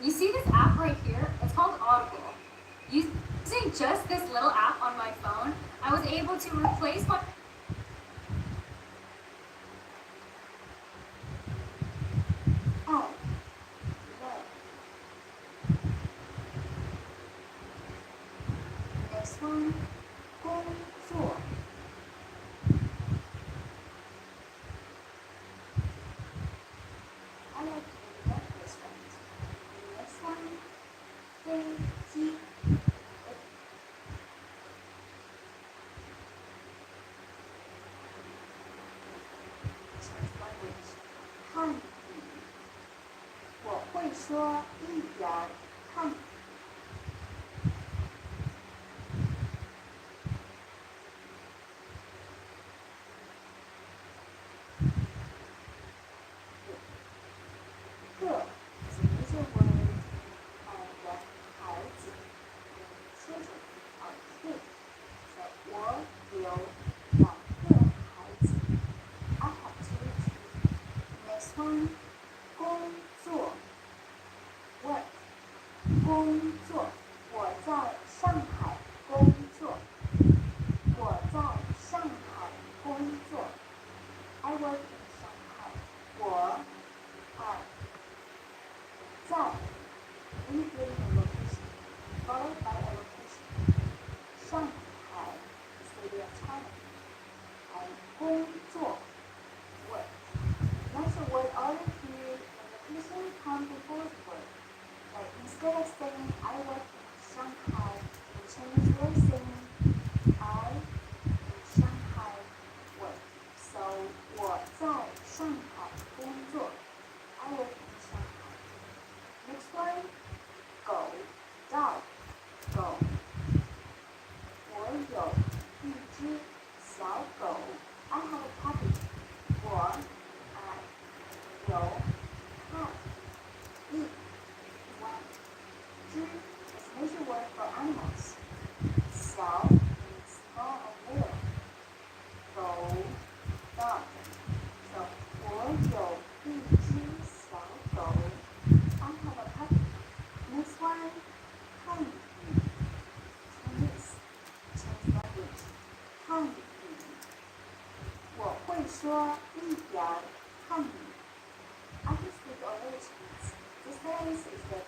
You see this app right here? It's called Audible. Using just this little app on my phone, I was able to replace my Next one, 工作. I like to read this one. Next one, 飞机. Change language. 汉语，我会说一点儿汉语。个 is a major word and 孩子 children or kid. So 我有2个孩子 I have 2 children. Next one, 工作 work 工作，我在上海工作，我在上海工作。I work in Shanghai. 我在 indicating a location followed by a location. Shanghai is the city of China. And 工作 work. Once the word already appeared, the location comes before the word. Like instead of saying I work in Shanghai, in Chinese we're saying I in Shanghai work. So 我在上海工作 I work in Shanghai. Next one, go, dog, go. 我有一只小狗 I have a puppy. 我有 cat, eat, one. 只 is a major word for animals. 小 means small or little. Go, dog. So 我有一只小狗 I have a puppy. Next one, 汉语 Chinese. Chinese language. 汉语我会说一点儿汉语 I can speak a little Chinese. This phrase is the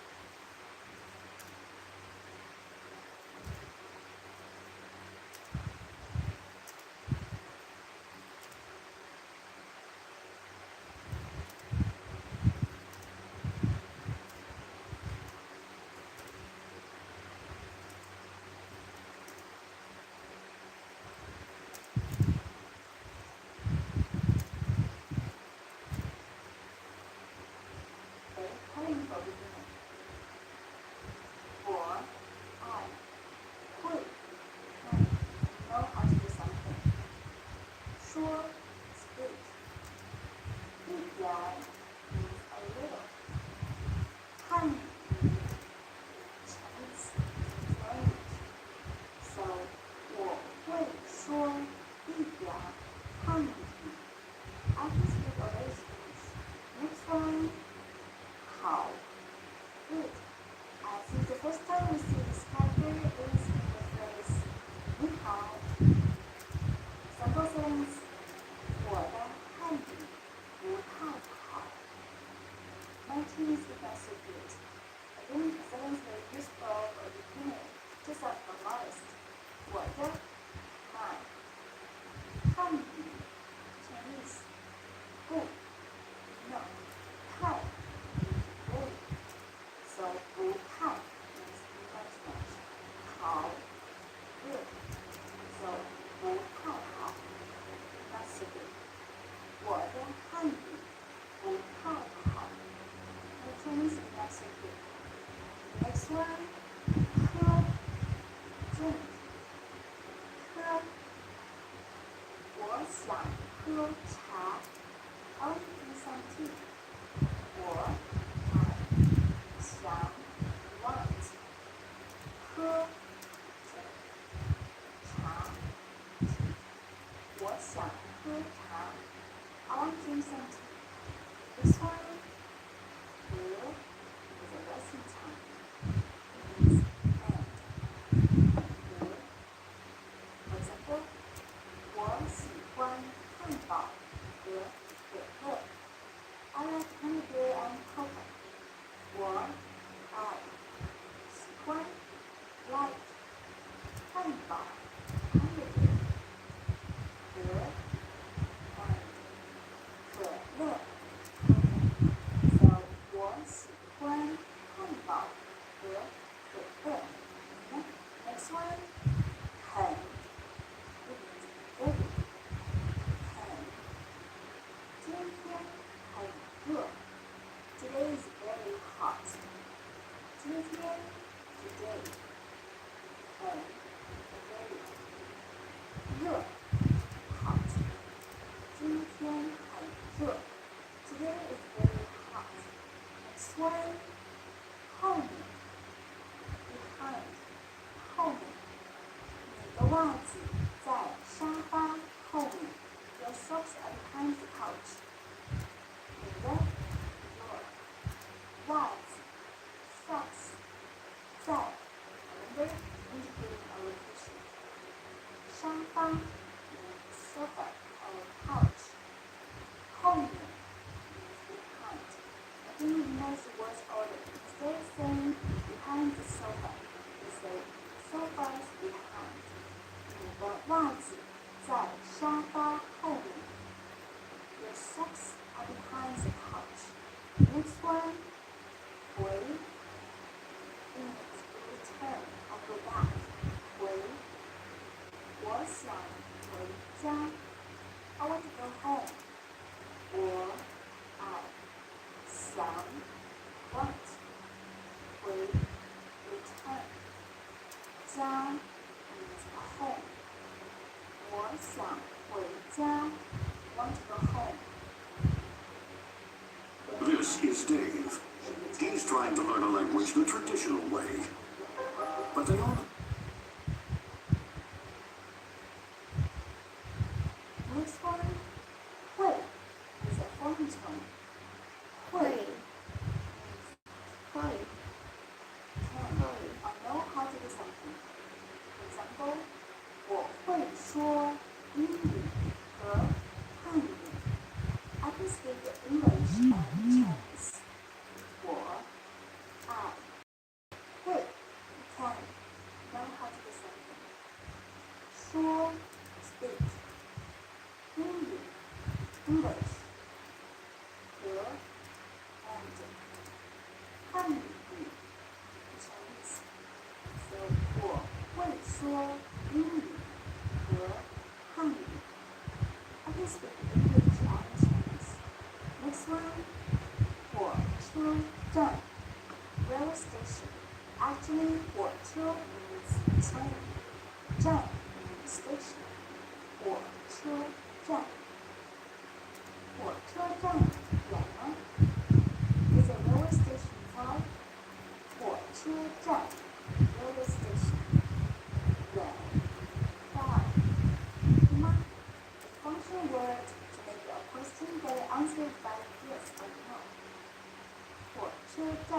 calling for beginning. 我 I 会 can know how to do something. 说 speak. 一点儿 means a little. 汉语 Chinese language. So 我会说一点儿汉语 I can speak a little Chinese. Next one, 好 good. Since the first time we see this character is in the phrase 你好 Example sentence 我的汉语不太好 My Chinese is not so good. Again, the sentence may use for a beginner, just as for modest. 我的 my 汉语 Chinese good no 太 very. So 不太 means not much. 好 good. So 不太好 not so good. 我的汉语不太好 My Chinese is not so good. Next one, 喝 drink. 喝我想喝茶 I want to drink some tea. 我想 want 喝 drink 茶 tea. 我想喝茶 I want to drink some tea. This one here is a lesson 宝和可乐。I like honeydew and cocoa. 我爱喜欢 like 汉堡 honeydew 和 and 可乐 So 我喜欢汉堡和可乐。Next one 很 it means very 很今天很热 Today is very hot. 今天 today 很 very 热 hot. 今天很热 Today is very hot. Next one 后面 behind 后面你的袜子在沙发后面 Your socks are behind the couch. 你的 your 袜子 socks 在 remember indicating a location 沙发 means sofa or couch 后面 means behind I think you notice the words order instead of saying behind the sofa you say sofa's behind 你的袜子在沙发后面 Your socks are behind the couch. Next one, 回 means return or go back. 回，我想回家。I want to go home. 我爱想 want 回 return. 家 means home. 我想回家。Want to go home. This is Dave. He's trying to learn a language the traditional way. But they all... Next one, 会 is a foreign tone. 会 会 can or know how to do something. For example, 我会说英语和汉语 I can speak English and Chinese. 我爱会 can know how to do something. 说 speak 英语 English 和 and 汉语 Chinese. So 我会说英语和汉语 I can speak English and Chinese. Next one, 火车站 railway station. Actually, 火车 means train. 站 means station. 火车站。火车站远吗 Is a railway station far? 火车站 railway station 远 far 远吗 A function word to make a question better answered by yes or no. 火车站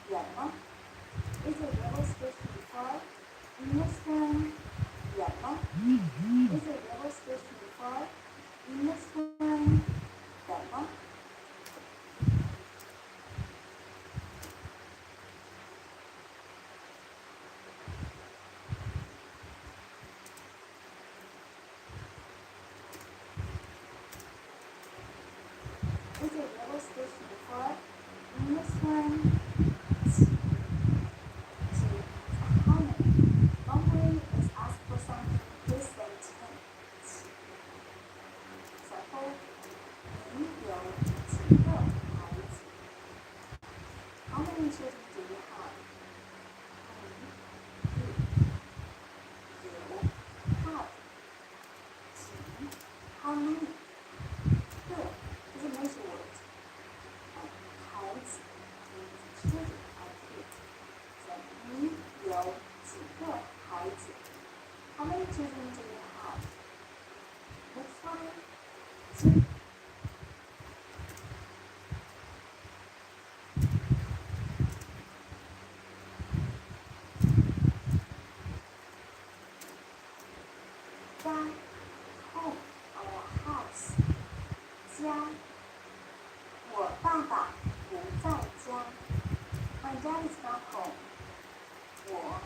远吗 Is a railway station far? Next one 远吗 Is a railway station far? Next one 远吗Is a railway station far? Next one how many? Normally is ask for something, please say 10. Example, 你有几个孩子 How many children do you have? You have 几 How many? 个 is a measure word. 孩子 means children or kids. So 你有几个孩子 How many children do you have? Next one, 几家 home or house 家。我爸爸不在家。My dad is not home. 我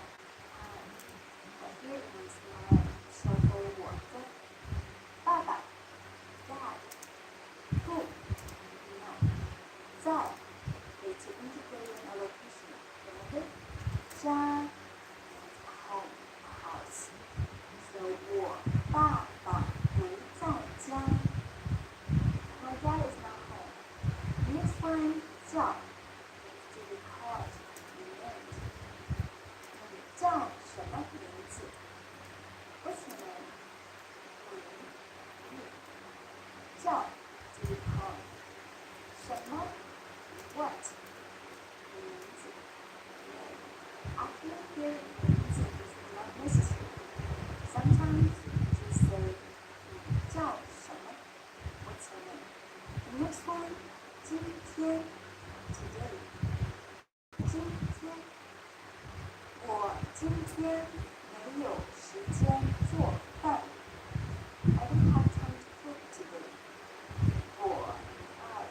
here is my 说回我的爸爸 dad 不 no 在 it's to integrate a location. Remember? 家 is home, house. So 我爸爸不在家。My dad is not home. Next one 叫 is to be called, named. 你叫什么名字 ？What's your name? 叫 to be called. 什么 ？What? 名字 name. After here 名字 is not necessary. Sometimes just say 你叫什么 ？What's your name? The next one 今天 today. 今天我今天没有时间做饭。I don't have time to cook today. 我爱。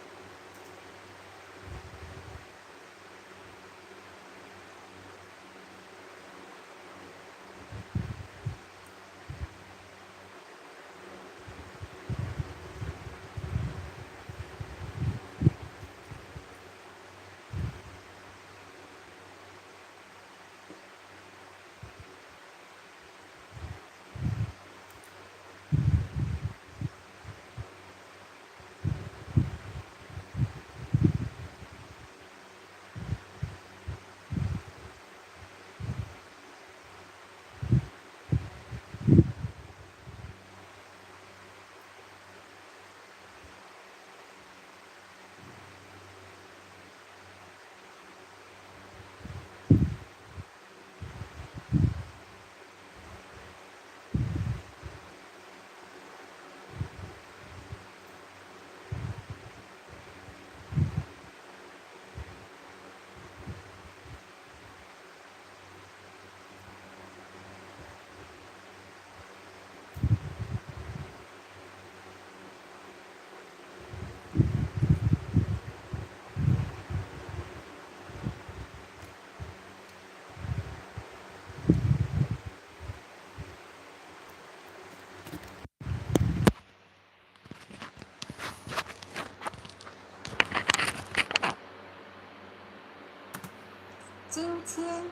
今天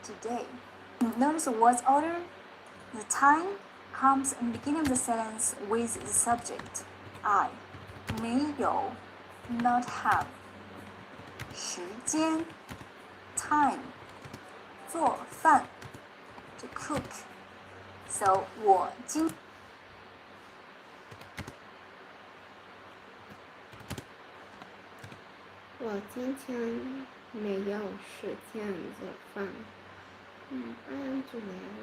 today. Notice the word's order. The time comes in the beginning of the sentence with the subject I. 没有 not have. 时间 time. 做饭 to cook. So 我今天没有时间做饭。I am today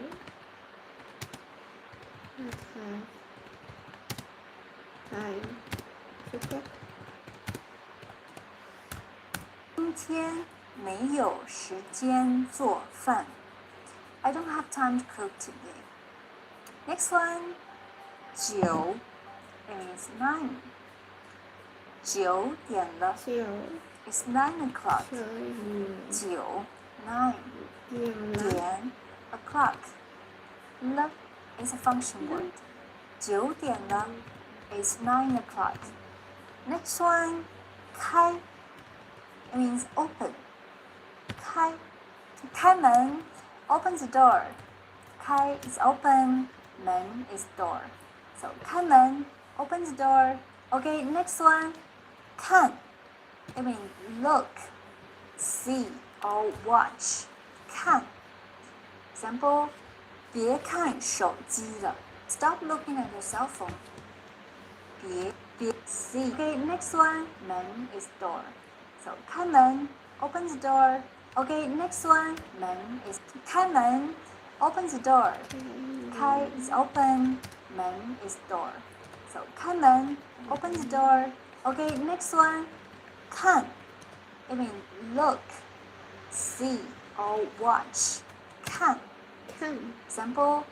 not have time to cook. 今天没有时间做饭。I don't have time to cook today. Next one. 9 it means 9. 9点了。It's 9 o'clock. 9 9点 o'clock. L is a function word. 9点了 is 9 o'clock. Next one. 开 it means open. 开门 open the door. 开 is open, 门 is door. So 开门 open the door. Okay, next one. 看 it means look, see or watch. 看 example 别看手机了 stop looking at your cell phone. 别 see. Okay, next one. 门 is door. So 开门 open the door. Okay, next one. 门 is 开门 open the door. 开 is open, 门 is door. So 开门 open the door. Okay, next one. 看 it means look, see or watch. 看 example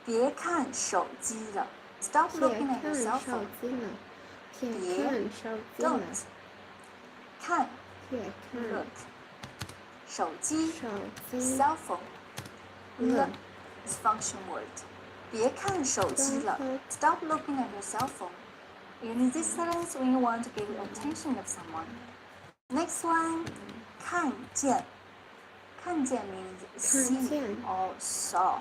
别看手机了 stop looking at your cell phone. 铁别看手机了 don't 看铁看 look 手机手机 cell phone look look is function word 别看手机了 stop looking at your cell phone in this sentence when you want to get the attention of someone next one 看见看见 means see 见 or saw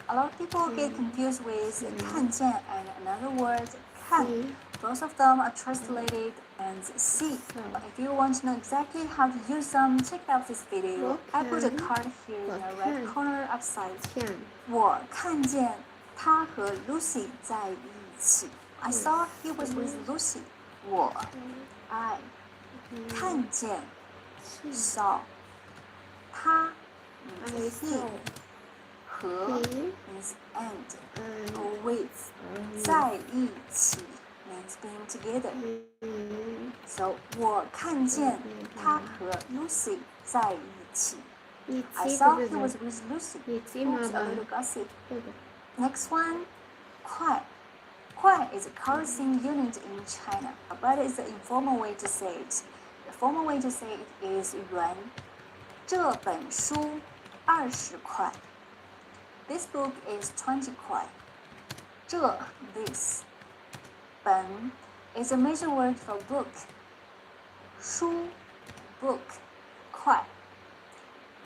a lot of people get confused with 看见 and another word 看 see both of them are translated as see. If you want to know exactly how to use them, check out this video. I put a card here in the right corner upside. 见我看见他和 Lucy 在一起。I saw he was with Lucy. 我 I 看见 saw 他 I he saw 和 he means and and or with 在一起 means being together. So 我看见他和 Lucy 在一起。你 I 记 saw 不 he 记 was 得 with Lucy. 你记吗 Oops, 吧 a little gossip. 这个 Next one, 快. 快 is a cursing unit in China, but it's the informal way to say it. The formal way to say it is 元。这本书20块。This book is 20块。这 this 本 is a major word for book. 书 book 块。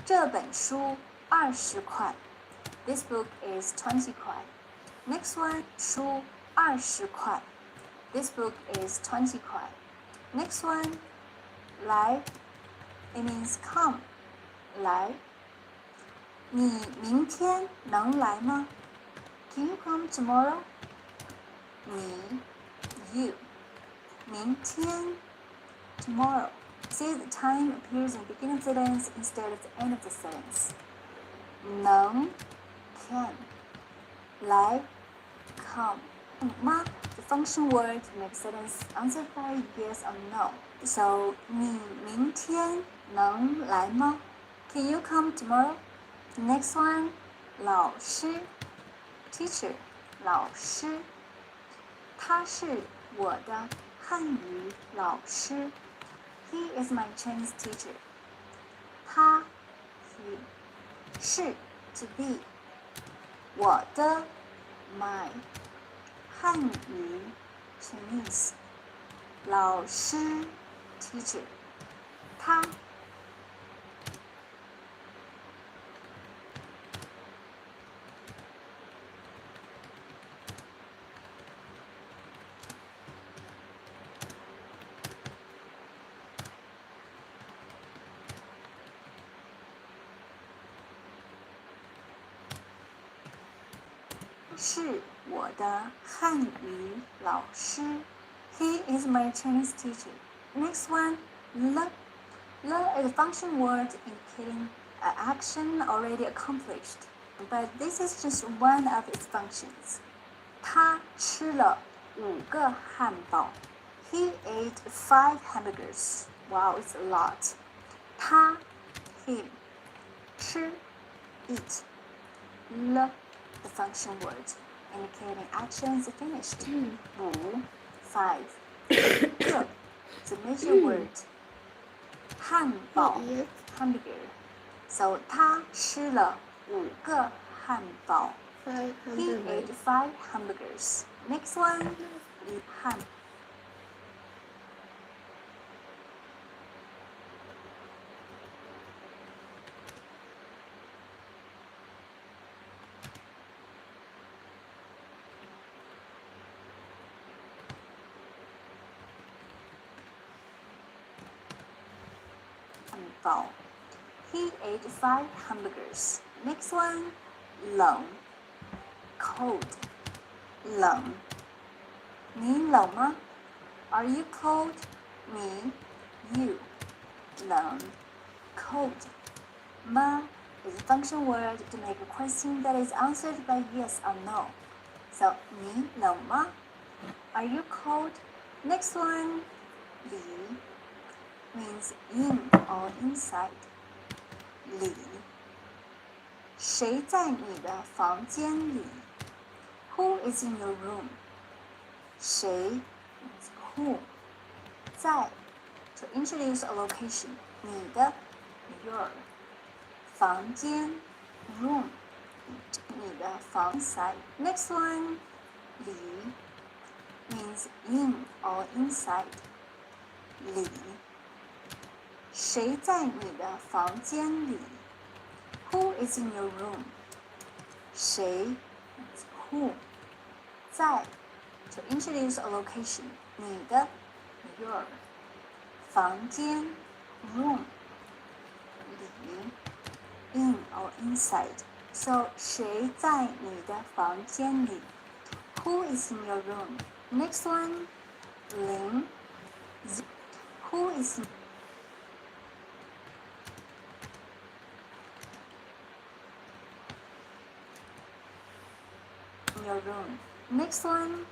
这本书20块。This book is 20块。Next one 书20块。This book is 20块。Next one 来 it means come 来。你明天能来吗？ Can you come tomorrow? 你 you 明天 tomorrow. See the time appears in the beginning of the sentence instead of the end of the sentence. 能 can 来 come 吗 the function word makes sentence answered by yes or no. So 你明天能来吗 Can you come tomorrow? Next one 老师 teacher 老师他是我的汉语老师 He is my Chinese teacher. 他 he 是 to be 我的 my 汉语 Chinese 老师 teacher 他是我的汉语老师 He is my Chinese teacher. Next one, le. Le is a function word indicating an action already accomplished, but this is just one of its functions. 他吃了5个汉堡 He ate 5 hamburgers. Wow, it's a lot. 他 him 吃 eat le the function word indicating actions finished. 5 5个 the major word 汉堡 hamburger. So 他吃了5个汉堡 He ate 5 hamburgers. Next one 汉堡 He ate 5 hamburgers. Next one 冷 cold 冷你冷吗 Are you cold? Me you 冷 cold 吗 is a function word to make a question that is answered by yes or no. So 你冷吗 Are you cold? Next one 里 means in or inside. 里谁在你的房间里 Who is in your room? 谁 means who 在 to introduce a location 你的 your 房间 room 你的房 inside. Next one 里 means in or inside 里谁在你的房间里 Who is in your room 谁 who 在 to introduce a location 你的 your 房间 room 里 in or inside. So 谁在你的房间里 Who is in your room? Next one 零 Who is in your room? Next one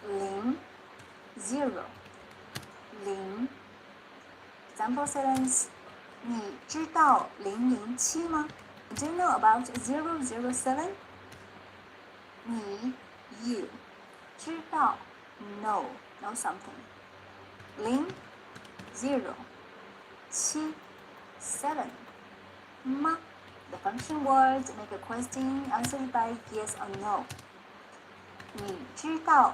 零 zero 零 Example sentence 你知道007吗 Do you know about 007? 你 you 知道 know something 0 0 7 7 吗 The function words make a question answered by yes or no 你知道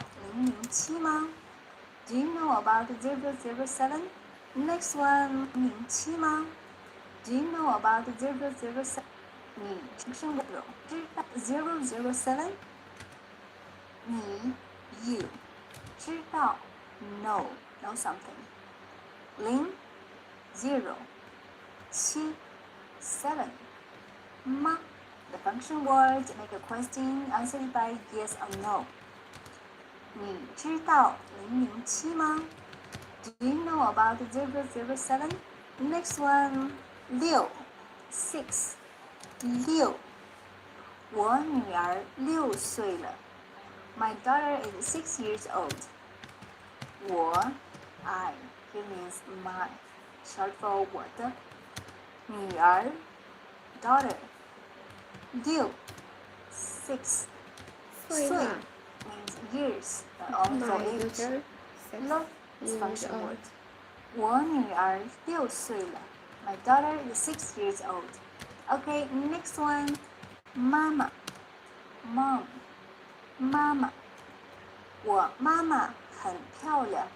007吗 Do you know about 007? Next one 007吗 Do you know about 007? 你知道007? 你 you 知道 know something 0 0 7 7 吗 The function words make a question answered by yes or no 你知道007吗 Do you know about 007? Next one 6 6 6我女儿6岁了 My daughter is 6 years old 我 I here means my short for 我的女儿 daughter 6 6岁 means years only for age love is function word 我女儿6岁了 My daughter is 6 years old Okay, next one 妈妈 mom 妈妈我妈妈很漂亮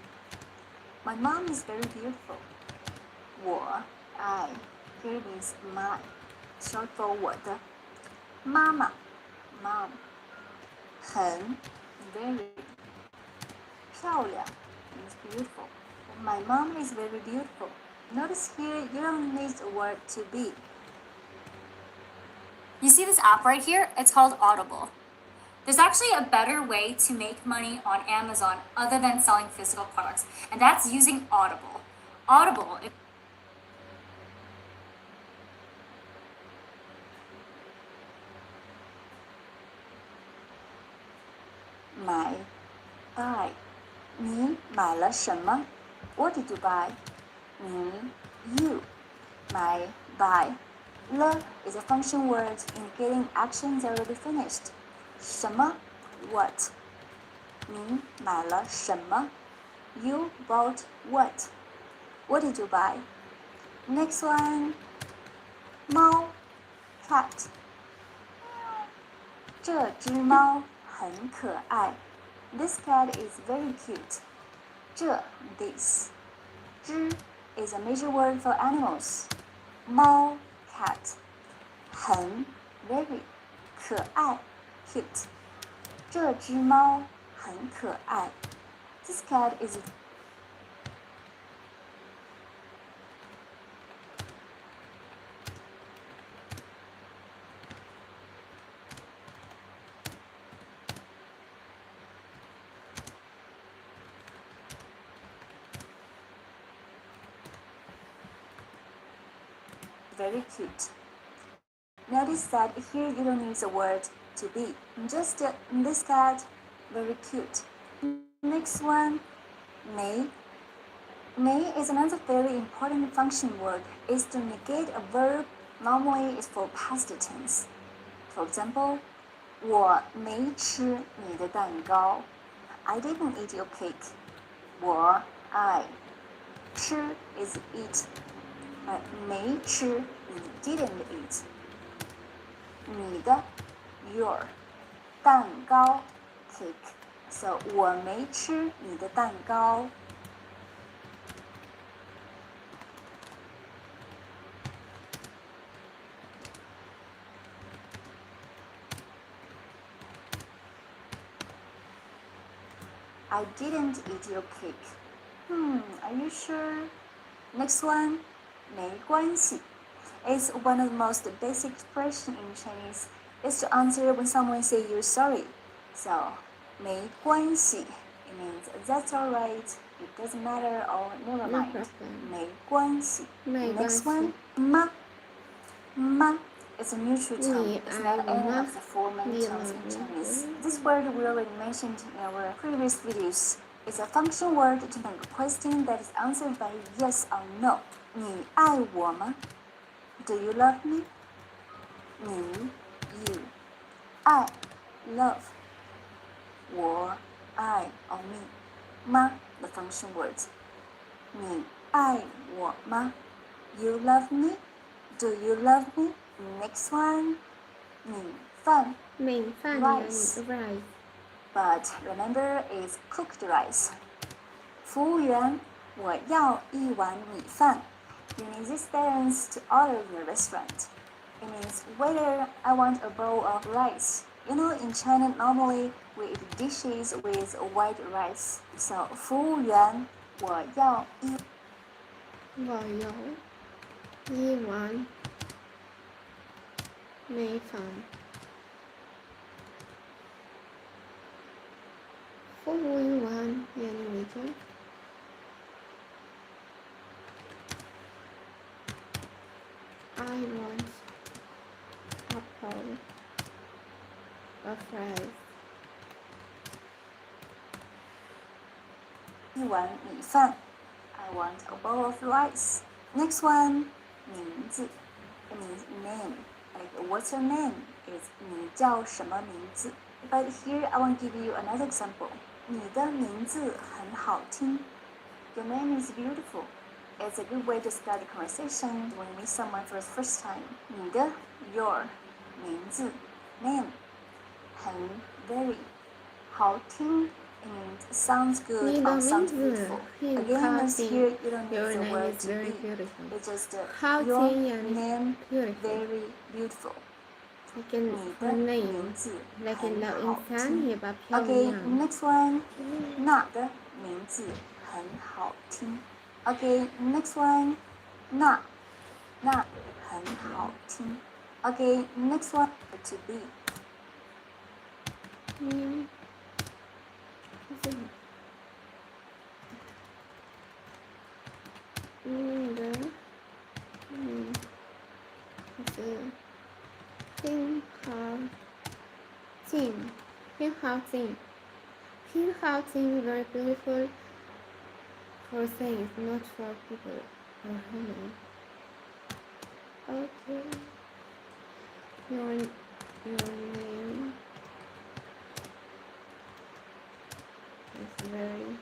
My mom is very beautiful 我 I here means my short for 我的妈妈 mom 很 very 漂亮 means beautiful My mom is very beautiful Notice here you don't need a word to be You see this app right here? It's called Audible. There's actually a better way to make money on Amazon other than selling physical products, and that's using Audible. Audible. buy 你买了什么 What did you buy? 你 you 买 buy Le is a function word indicating actions already finished. 什么 what 你买了什么 You bought what? What did you buy? Next one 猫 cat 这只猫很可爱 This cat is very cute. 这 this 只 is a major word for animals. 猫 cat 很 very 可爱 cute. 这只猫很可爱 This cat is very cute. Notice that here you don't use a word to be. Just this cat, very cute. Next one, may. May is another very important function word. It's to negate a verb. Normally it's for past tense. For example, 我没吃你的蛋糕. I didn't eat your cake. 我爱吃 is eat 没吃 didn't eat 你的 your 蛋糕 cake so 我没吃你的蛋糕I didn't eat your cake. Are you sure? Next one, 没关系 is one of the most basic expressions in Chinese. It's to answer when someone says you're sorry. So, 没关系 it means that's alright, it doesn't matter or never No mind. problem. 没关系 没关系 Next one, 妈 It's a neutral tone. It's not any of the four main tones in Chinese. This word we already mentioned in our previous videos. It's a function word to make a question that is answered by yes or no. 你爱我吗 Do you love me? 你 you 爱 love 我爱 or me 吗 the function word. 你爱我吗 You love me? Do you love me? Next one, 米饭米饭 rice. rice. But remember, it's cooked rice. 服务员，我要一碗米饭。You need this sentence to order in a restaurant. It means, waiter, I want a bowl of rice. You know, in China, normally we eat dishes with white rice. So, 服务员，我要一碗米饭。服务员얘는 I want a bowl of rice. 一碗米饭。I want a bowl of rice. Next one, 名字 It means name. Like, what's your name? It's 你叫什么名字 But here I want to give you another example. 你的名字很好听 Your name is beautiful. It's a good way to start a conversation when you meet someone for the first time. 你的 your 名字 name 很 very 好听 and sounds good or sounds beautiful. Again, let's hear you don't Your need the name word is to very be. beautiful. It's just How your can you name beautiful? very beautiful. لكن 你的 name 名字 لكن 很 لو 好 إنسان 听。 يبقى Okay, 漂亮 next one. 那的名字很好听。Okay, next one. 那很好听。Okay, next one. To be. 的是挺好听 very beautiful for things not for people or human. Okay, your name is very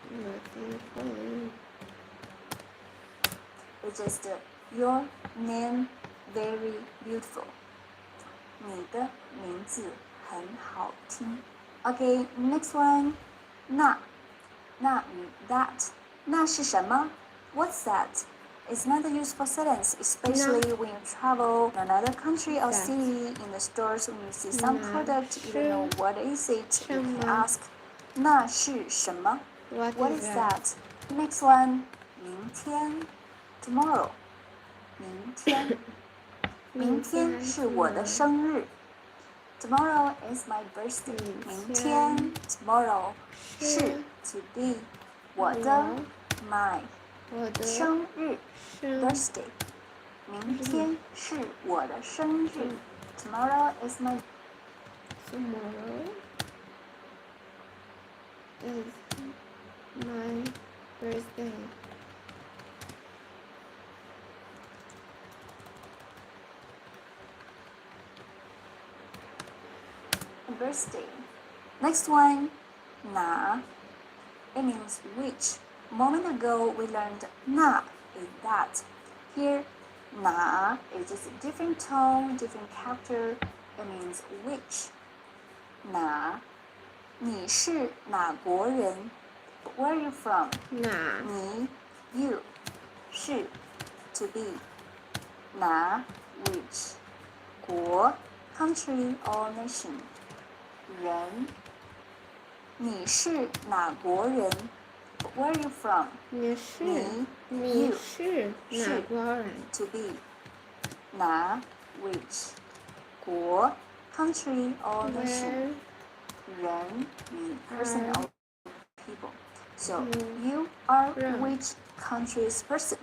beautiful. It's just your name very beautiful. 你的名字很好听。Okay, next one. 那 that 那是什么 What's that? It's not a useful sentence, especially when you travel to another country or city. In the stores, when you see some product, you don't know what is it. You can ask, 那是什么 What is that? Next one. 明天 tomorrow. 明天是我的生日 Tomorrow is my birthday. 明天 tomorrow 是 to be 我的 my 生日 birthday. 明天是我的生日 Tomorrow is my Tomorrow is my birthday. birthday. Next one, 哪 it means which. A moment ago we learned 那 is that. Here, 哪 is just a different tone, different character. It means which. 哪你是哪国人 Where are you from? 哪你 you 是 to be 哪 which 国 country or nation 人你是哪国人 Where are you from? 你是你是哪国人 to be 哪 which 国 country or nation Where 人 person are or people. So you you are from? which country's person?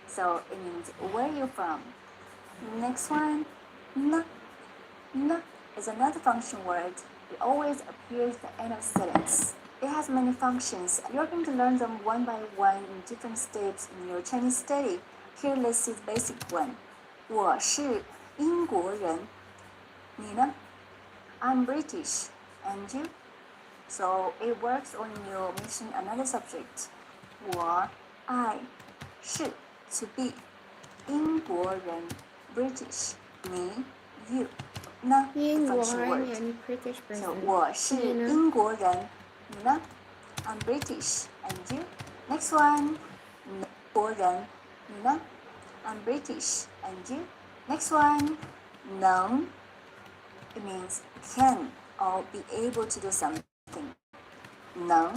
So it means where you from. Next one, n. N is another function word. It always appears at the end of sentence. It has many functions. You're going to learn them one by one in different steps in your Chinese study. Here, let's see the basic one. 我是英国人。你呢？ I'm British. And you? So it works when you mention another subject. 我爱是 to be 英国人 British 你 you 呢 the 英国 function word. 人 British So person 我是英国人你呢 I'm British and you next one 美国人你呢 I'm British and you next one 能 it means can or be able to do something 能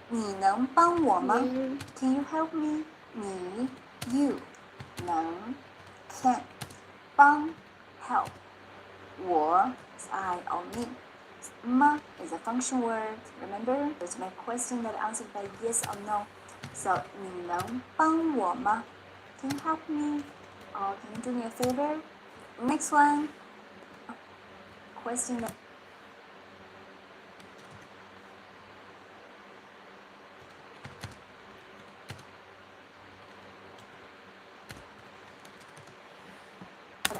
你能帮我吗您 Can you help me? 你 you 能 can 帮 help 我 is I or me 吗 is a function word. Remember, there's my question that answered by yes or no. So 你能帮我吗 Can you help me? Or can you do me a favor? Next one. Question that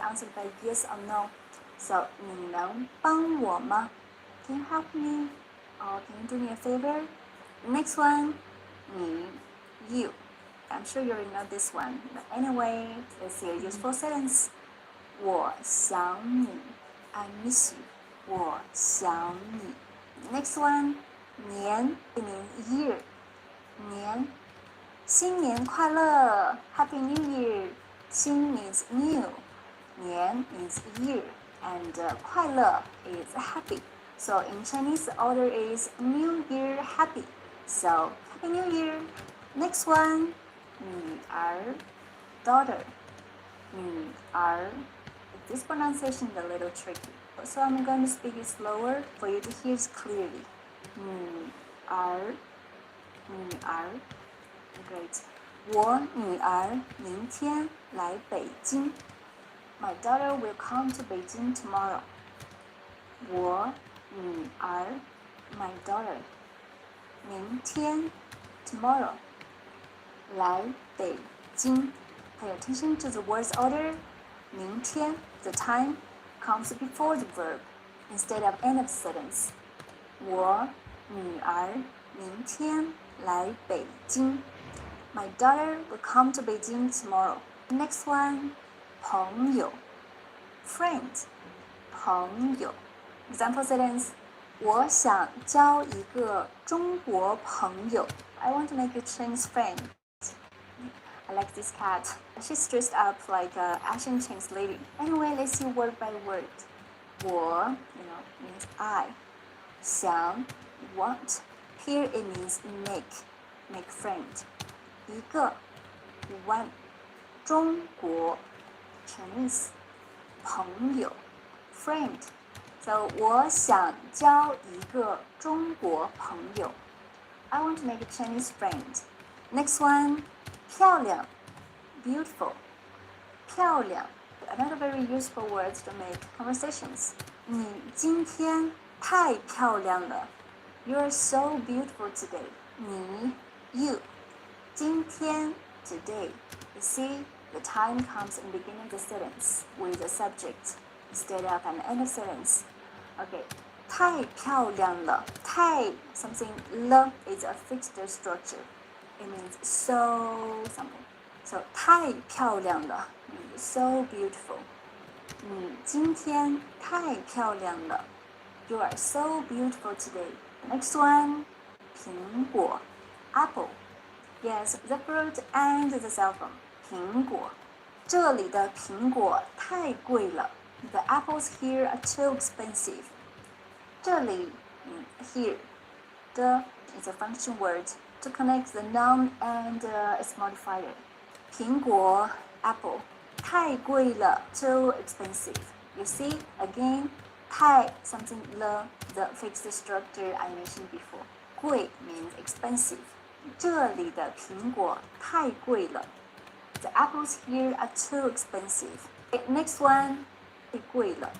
answered by yes or no. So 你能帮我吗 Can you help me? Or can you do me a favor? Next one. 你 you. I'm sure you already know this one. But anyway, let's see a useful sentence. 我想你 I miss you. 我想你 Next one. 年 it means year. 年新年快乐 Happy New Year. 新 means new. 年 means year. And 快乐 is happy. So in Chinese, the order is New Year Happy. So Happy New Year. Next one. 女儿 daughter. 女儿 This pronunciation is a little tricky. So I'm going to speak it slower for you to hear it clearly. 女儿 Great. 我女儿明天来北京 My daughter will come to Beijing tomorrow. 我女儿 My daughter 明天 tomorrow 来北京 Pay attention to the word's order. 明天 the time comes before the verb instead of end of sentence. 我女儿明天来北京 My daughter will come to Beijing tomorrow. Next one. 朋友 friend 朋友 Example sentence 我想交一个中国朋友 I want to make a Chinese friend. I like this cat. She's dressed up like a Asian Chinese lady. Anyway, let's see word by word. 我 means I. 想 want. Here it means make friend. 一个 one. 中国 Chinese 朋友 friend. So 我想交一个中国朋友 I want to make a Chinese friend. Next one. 漂亮 beautiful 漂亮 Another very useful word to make conversations. 你今天太漂亮了 You're so beautiful today. 你 you 今天 today. You see, the time comes in the beginning of the sentence with the subject instead of an end of sentence. Okay, 太漂亮了，太 something 了 is a fixed structure. It means so something. So 太漂亮了 means so beautiful. 你今天太漂亮了 You are so beautiful today. Next one, 苹果 apple. Yes, the fruit and the cell phone. 苹果，这里的苹果太贵了。The apples here are too expensive. 这里here, the is a function word to connect the noun and its modifier. 苹果 apple 太贵了 too expensive. You see again, 太 something 了 the fixed structure I mentioned before. 贵 means expensive. 这里的苹果太贵了。The apples here are too expensive. Okay, next one, 太贵了。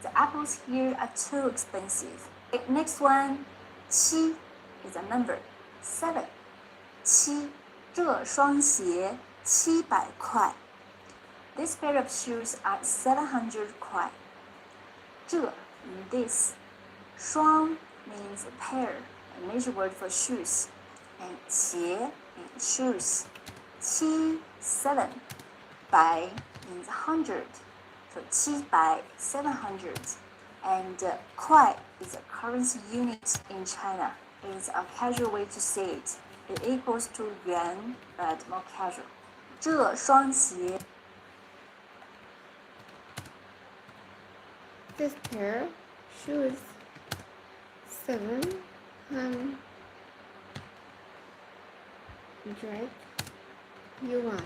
The apples here are too expensive. Okay, next one, 7 is a number. 7. 7. 这双鞋700块。This pair of shoes are 700 块。这 this. 双 means pair, a major word for shoes. And 鞋 means shoes. 7, 7. 百 means 100. So 700, 700. And 块 is a currency unit in China. It's a casual way to say it. It equals to yuan, but more casual. 这双鞋 This pair shoes 700 yuan.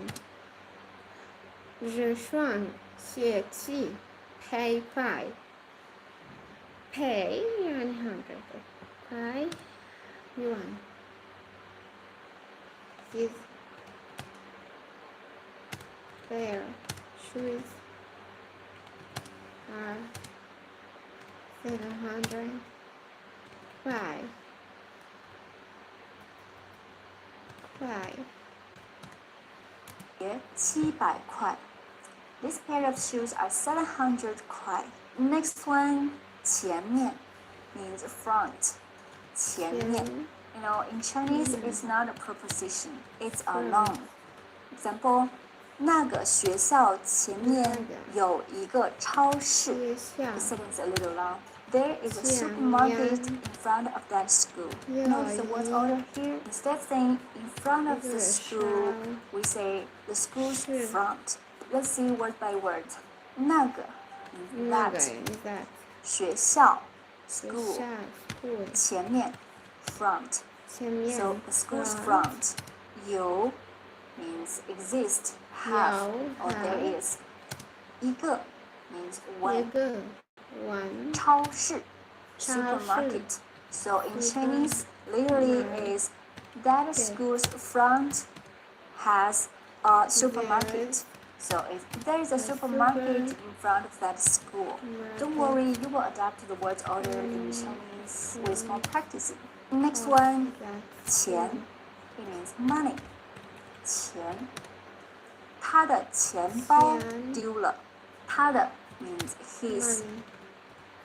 这双鞋子 pay 5 pay 100 5 yuan. This pair shoes are 700 5 鞋700块。This pair of shoes are 700 块。Next one, 前面 means front. 前面 You know, in Chinese, it's not a preposition. It's a noun. Example, 那个学校前面有一个超市。The sentence a little long. There is a supermarket in front of that school. Notice the word order here. Instead of saying in front of the school, we say the school's front. Let's see word by word. 那个 that. 学校 school. 前面 front. So the school's front. 有 means exist, have, or there is. 一个 means one. 超市 supermarket. So in Chinese, literally is that school's front has a supermarket. So if there is a supermarket in front of that school, don't worry, you will adapt to the word order in Chinese with more practicing. Next one, 钱 it means money. 钱，他的钱包丢了。他的 means his.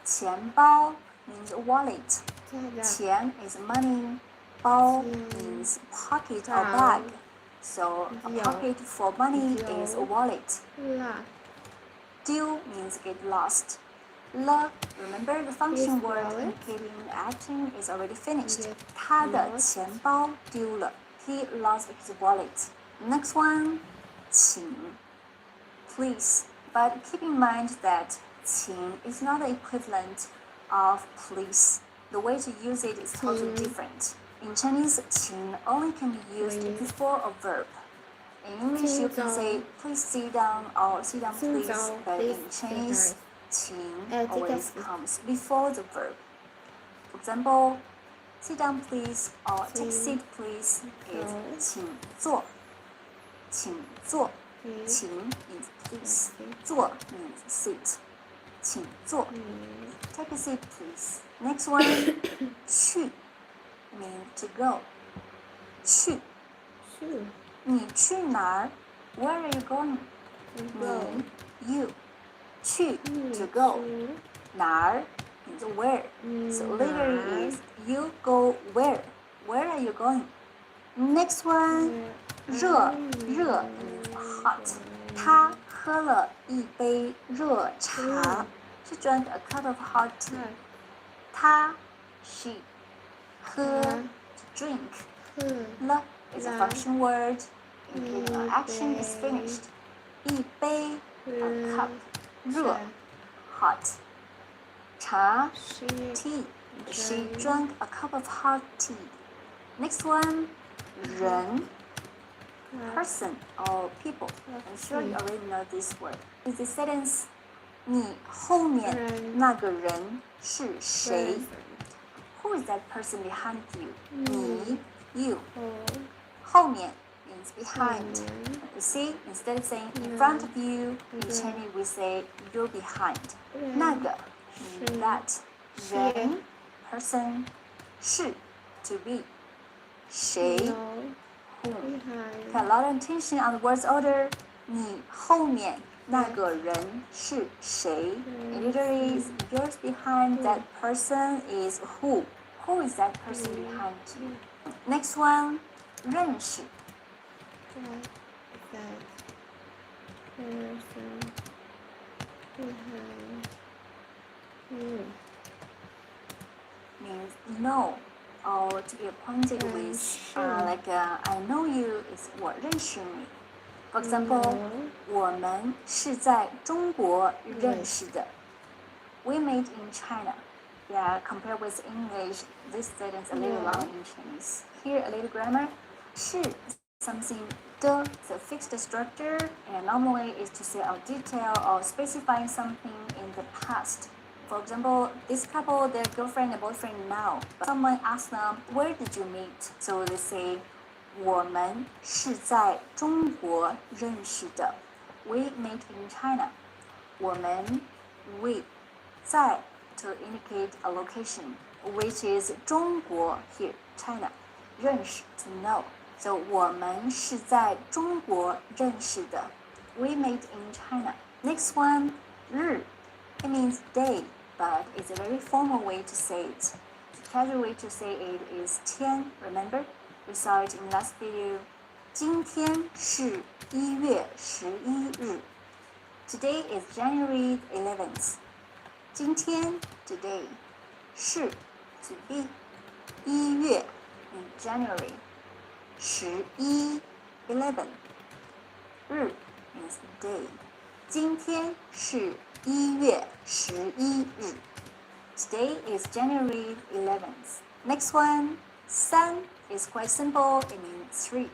钱包 means wallet. 钱 is money. 包 means pocket or bag. So a pocket for money is a wallet. 丢 means get lost. 了 remember the function word indicating action is already finished. 他的钱包丢了。He lost his wallet. Next one, 请 please. But keep in mind that 请 is not the equivalent of please. The way to use it is totally different. In Chinese, 请 only can be used before a verb. In English, you can say please sit down or sit down please, but in Chinese, 请 always comes before the verb. For example, sit down please or take a seat please is 请坐. 请坐. 请 means please. 坐 means sit. 请坐. Take a seat please. Next one, 去 means to go. 去. 你去哪儿? Where are you going? 你 you. 去 to go. 哪儿 means where. So literally is you go where? Where are you going? Next one, 热 means hot. 他喝了一杯热茶. She drank a cup of hot tea. 他 she 喝 to drink. 了 is a function word indicating an action is finished. 一杯 a cup. 热 hot. 茶 tea. She drank a cup of hot tea. Next one, 人 person or people. I'm sure you already know this word. In this sentence, 你后面那个人是谁? Who is that person behind you? 你 you. 后面 means behind. You see, instead of saying in front of you, in Chinese we say you're behind. 那个 that. 人 person 是 to be. 谁 whom. Pay a lot of attention on the words order. 你后面那个人是谁? In literally, yours behind that person is who? Who is that person behind you? Next one, 认识 means know or to be acquainted with. I know you is 我认识你. For example, 我们是在中国认识的. We met in China. Yeah, compared with English, this sentence a little long in Chinese. Here, a little grammar. 是 something 的 is a fixed structure, and normally is to say a detail or specifying something in the past. For example, this couple, their girlfriend and boyfriend now. Someone asks them, where did you meet? So they say, 我们是在中国认识的. We met in China. 我们 we 在 to indicate a location, which is 中国 here, China. 认识 to know. So 我们是在中国认识的. We met in China. Next one, 日 it means day, but it's a very formal way to say it. The casual way to say it is 天, remember? We saw it in last video. 今天是1月11日. Today is January 11th. 今天 today. 是 to be. 1月 in January. 11 11. 日 means day. 今天是1月11日. Today is January 11th. Next one, 3 is quite simple. It means 3.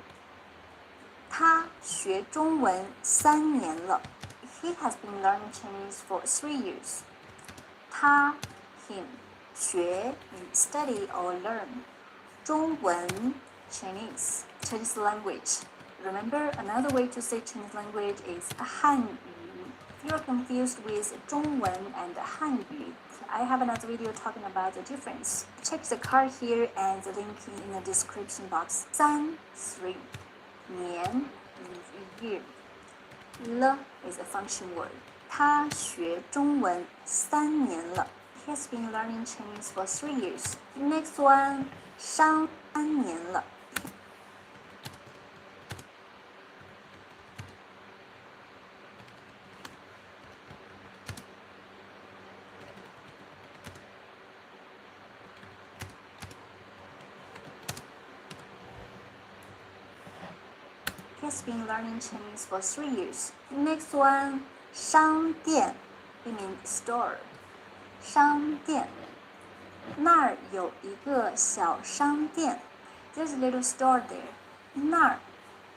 他学中文3年了. He has been learning Chinese for 3 years. 他 him 学 means study or learn. 中文 Chinese language. Remember, another way to say Chinese language is 汉语. If you're confused with 中文 and 汉语, I have another video talking about the difference. Check the card here and the link in the description box. 3 3. 年 means year. 了 is a function word. 他学中文3年了. He has been learning Chinese for 3 years. Next one, 上3年了. has been learning Chinese for 3 years. Next one, 商店 it means store. 商店那儿有一个小商店 There's a little store there. 那儿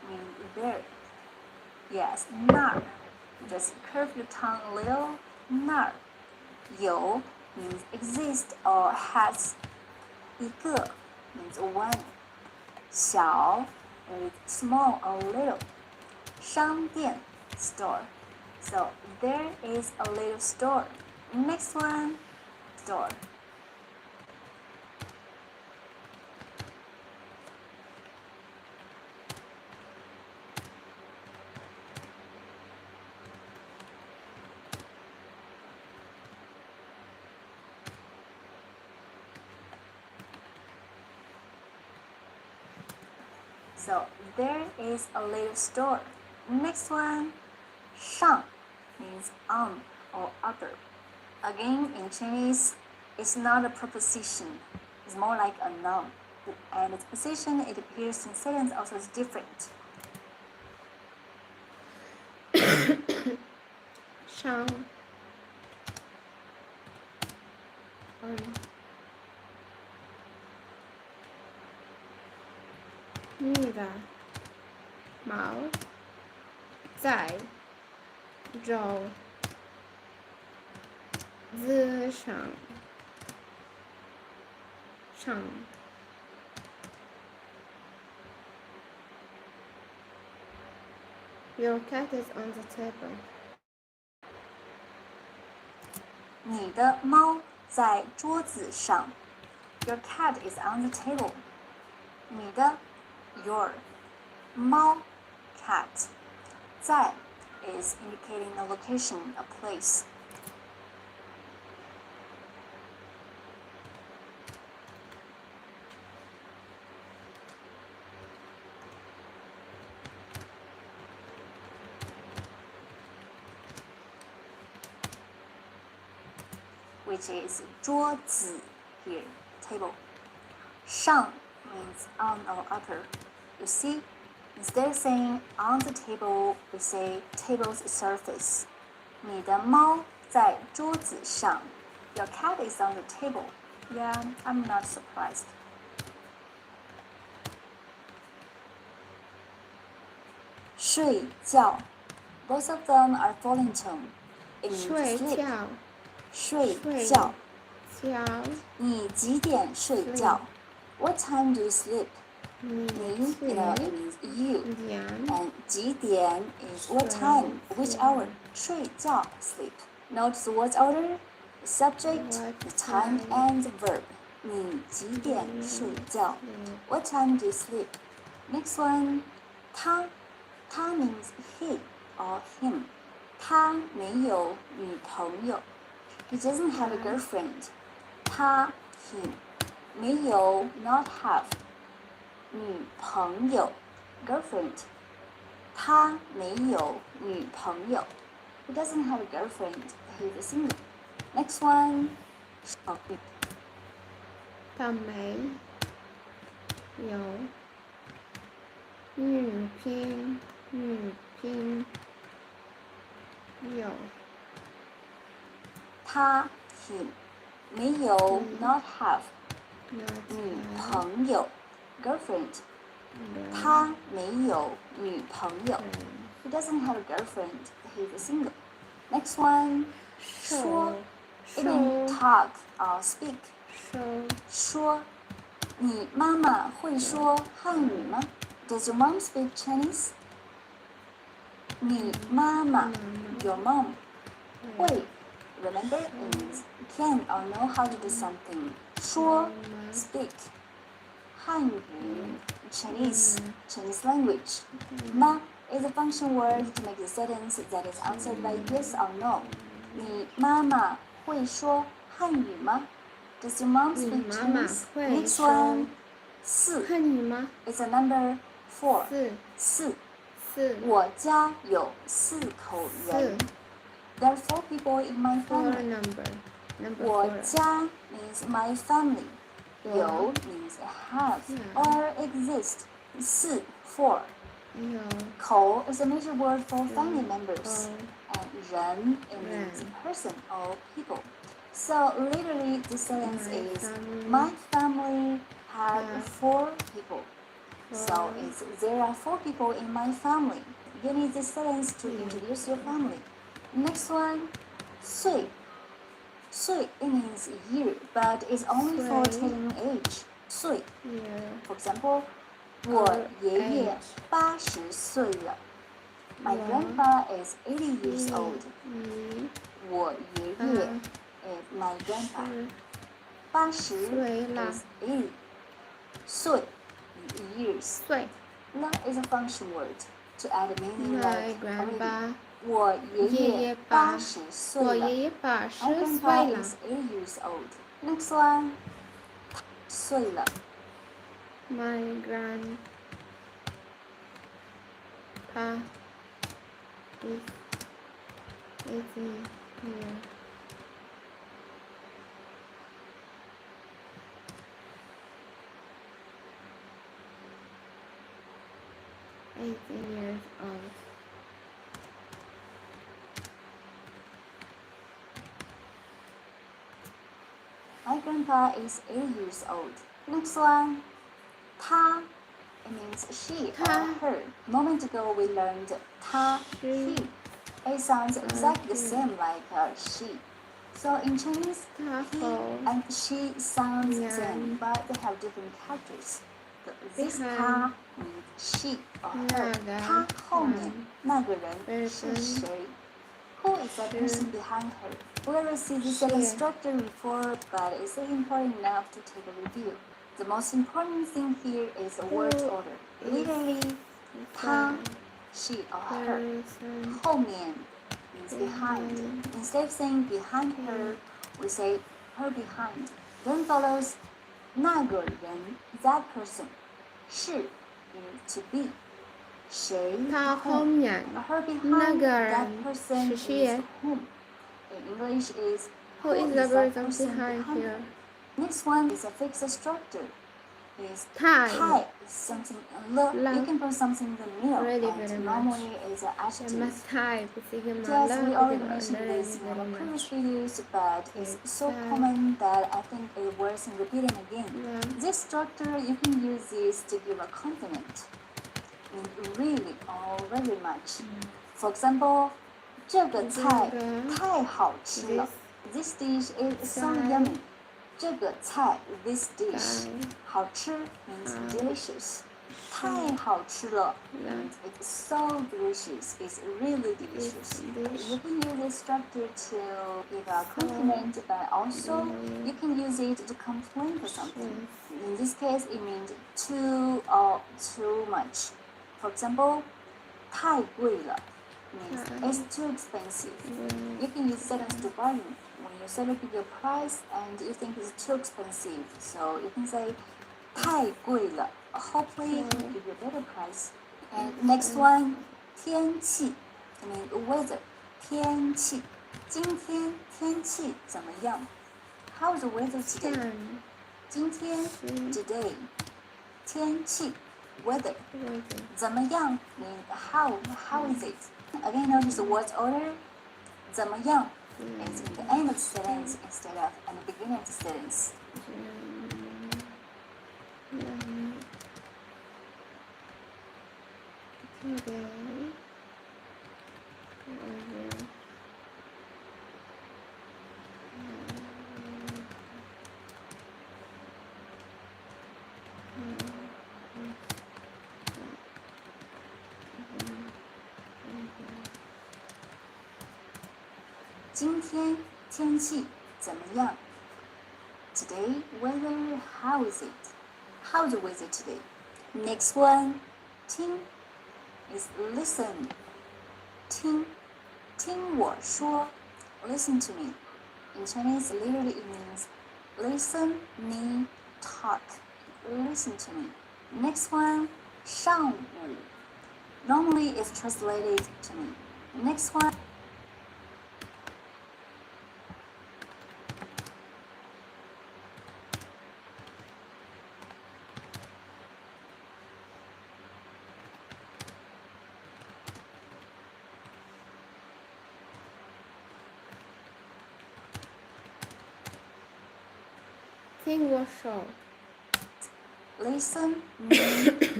means there. Yes, 那儿 Just curve your tongue a little. 那儿有 means exist or has. 一个 means one. 小 is small or little. 商店 store. So there is a little store. Next one, store. So there is a little store. Next one, 上 means on or upper. Again, in Chinese, it's not a preposition. It's more like a noun. And its position, it appears in sentence also is different. 上你的猫在桌子上。Your cat is on the table. 你的猫在桌子上。Your cat is on the table. 你的 your 猫 cat 在 is indicating a location, a place. Which is 桌子 here, table. 上 means on or upper. You see, instead of saying on the table, we say table's surface. 你的猫在桌子上. Your cat is on the table. Yeah, I'm not surprised. 睡觉 Both of them are falling tone. It means 睡 sleep. 觉睡觉觉你几点睡觉 What time do you sleep? 你 you know, it means you. 点 And 几点 is what time, which hour? 睡觉 sleep. Note the word order, the subject, the time, and the verb. 你几点睡觉 What time do you sleep? Next one, 他 means he or him. 他没有女朋友 He doesn't have a girlfriend. 他 him 没有 not have 女朋友 girlfriend. 他没有女朋友 He doesn't have a girlfriend. He's a single. Next one. 他没有女朋友他 him 没有 not have 女朋友 girlfriend. 他没有女朋友 He doesn't have a girlfriend. He's a single. Next one. 说 it means talk or speak. 说你妈妈会说汉语吗 Does your mom speak Chinese? 你妈妈 your mom 会 Remember, it means can or know how to do something. 说 speak 汉语 Chinese language. 吗 is a function word to make a sentence that is answered by yes or no. 你妈妈会说汉语吗 Does your mom speak 你妈妈 Chinese? 会 Next 说 one. 四汉语吗 is a number 4. 四四我家有4口人 There are 4 people in my four family. number 我 four 家 means my family. 有 means have or exist. 4 4有 Ko is a major word for family members. 口 And ren, it means person or people. So literally the sentence My is family. my family have Have 4 people. So four. it's there are 4 people in my family. You need this sentence to introduce your family. Next one, 岁. 岁 it means year, but it's only for 岁 telling age. 岁. year For example, 我爷爷 age 80岁了. My 我 grandpa is 80 years old. 你我爷爷 is my grandpa. 80岁了 is 80. 岁 years. 岁 La is a function word to add a meaning My like grandpa already. 我爷爷80岁了。我爷爷My 80 grandpa 岁了 is 80 years old. Next one. 岁了。 My grandpa is 80 years old. My grandpa is 80 years old. Next one. 她 it means she or 她 her. A moment ago we learned 她 She he. It sounds exactly the he. same like she. So in Chinese, 她 he 后 and she sounds the Yeah. same, but they have different characters. So this Behind 她 means she or her. 那个她后面人那个人是谁？Who is the person behind her? We already see this sentence She. structure before, but it's important enough to take a review. The most important thing here is the word Who order. is Literally, 她 she or her. person 后面 means behind. Instead of saying behind her, we say her behind. Then follows 那个人 that person. 是 means to be. 谁她 whom. 后面 Her 那 behind 个 that 人 person 是 is 谁 whom. In English is Who is the that person behind her. here? Next one is a fixed structure. Is 太 Thai is something l. La. You can put something in the middle, Really and very normally is an 什么 adjective. 太不是一个 Yes, 马 we 勒，不是 already 一个 mentioned really this in our very previous much. videos, but it's so Thai. common that I think it worth repeating again. Yeah. This structure, you can use this to give a compliment. Mean really or very much. For example, 这个菜太好吃了。This dish is so yummy. 这个菜 this dish 好吃 means delicious. 太好吃了 means it's so delicious. It's really delicious. You can use this structure to give a compliment, but also you can use it to complain for something. In this case, it means too or too much. For example, 太贵了 means it's too expensive. You can use sentence to bargain when you celebrate your price and you think it's too expensive. So you can say 太贵了. Hopefully he will give you a better price. And next one, 天气 I mean weather. 天气今天天气怎么样? How is the weather today? 今天 today. 天气 weather. 怎么样 means how is it? Again, notice the word's order. 怎么样 is in the end of the sentence instead of at the beginning of the sentence. Today, 今天天气怎么样? Today, weather, how is it? How's the weather today? Next one, 听 is listen. 听我说 listen to me. In Chinese, literally it means listen, me, talk. Listen to me. Next one, 上午 normally it's translated to me. Next one, 听我说 Listen, me,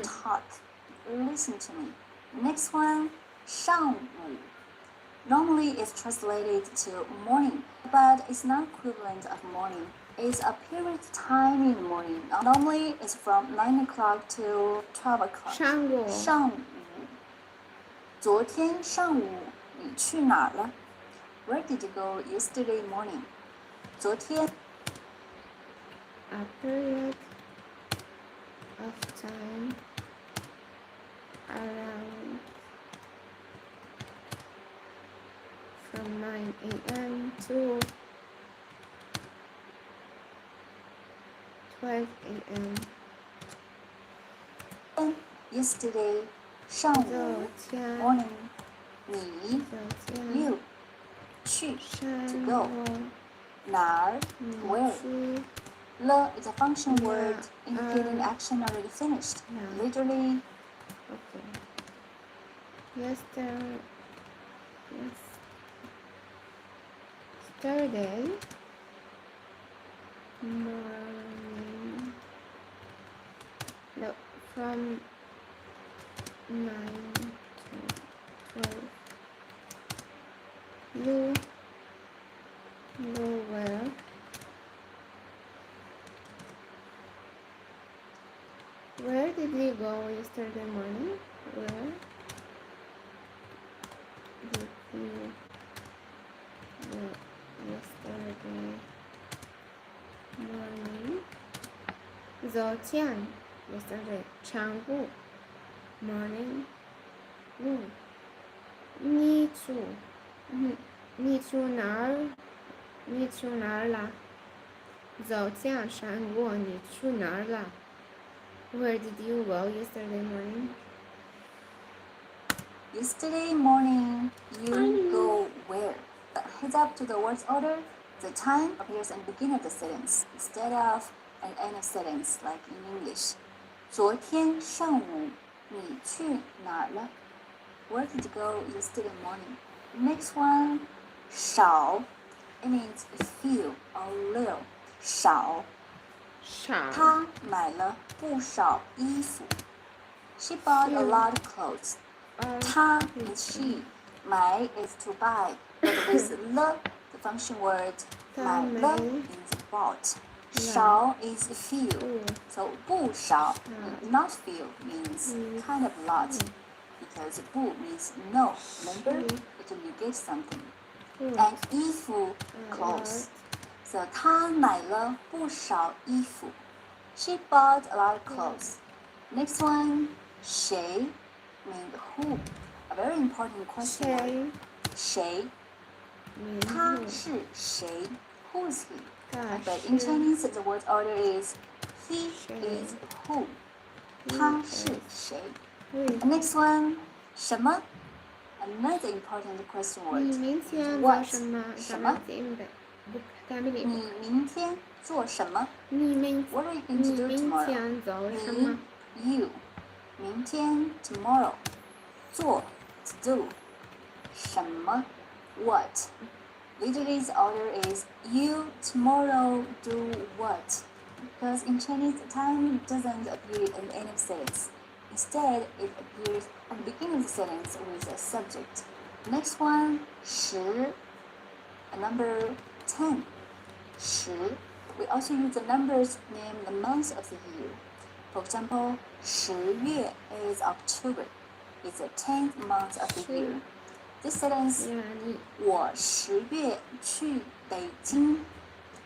talk. Listen to me. Next one, 上午. Normally it's translated to morning, but it's not equivalent of morning. It's a period of time in the morning. Normally it's from 9 o'clock to 12 o'clock. 上午上午。昨天上午你去哪儿了？ Where did you go yesterday morning? 昨天 a period of time around from 9 a.m. to 12 a.m. yesterday 上午昨天 morning 你昨天 you 去上 to go 午哪儿 where 去 Le is a function word Yeah, indicating action already finished. yeah. Literally, okay yesterday morning no from 9 to 12 you where did you go yesterday morning? Where did you go yesterday morning? 昨天 yesterday 上午 morning noon 你去哪儿了？昨天上午你去哪儿了？ Where did you go yesterday morning? yesterday morning, you go where? Heads up to the word's order. The time appears in the beginning of the sentence instead of an end of sentence like in English. 昨天上午你去哪儿了？ Where did you go yesterday morning? Next one, 少 it means few or little. 少她买了不少衣服。She bought a lot of clothes. 她 is she. 买 is to buy. But with le, the function word 买了 means bought. 少 is few. So 不少 not few means kind of lot. Because 不 means no. Remember? It will negate something. And 衣服 clothes. So 她买了不少衣服。She bought a lot of clothes. Next one, 谁 means who. A very important question word. 谁他是谁 Who is he? But in Chinese, the word order is he is who. 他是谁 Next one, 什么 Another important question 你 word. 明天做 What? 什么？什么？你你明天做什么？明 What are you going to do 天 tomorrow? 做什么？ You. 明天 tomorrow. 做 to do. 什么 what? Literally the order is you tomorrow do what? Because in Chinese time doesn't appear in the end of sentence. Instead, it appears at the beginning of the sentence with a subject. Next one, 10. Number 10. 10. We also use the numbers to name the months of the year. For example, 10月 is October. It's the 10th month of the year. This sentence, 我10月去北京.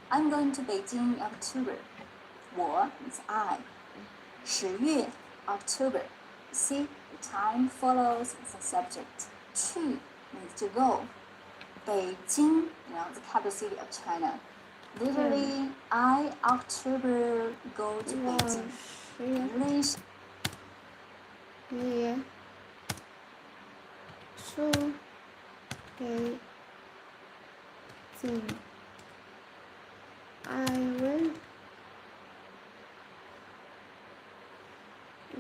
I'm going to Beijing in October. 我 is I. 10月 October. See, the time follows the subject. 去 means to go. Beijing, the capital city of China. Literally, I October go to Beijing. English. 你去北京 I will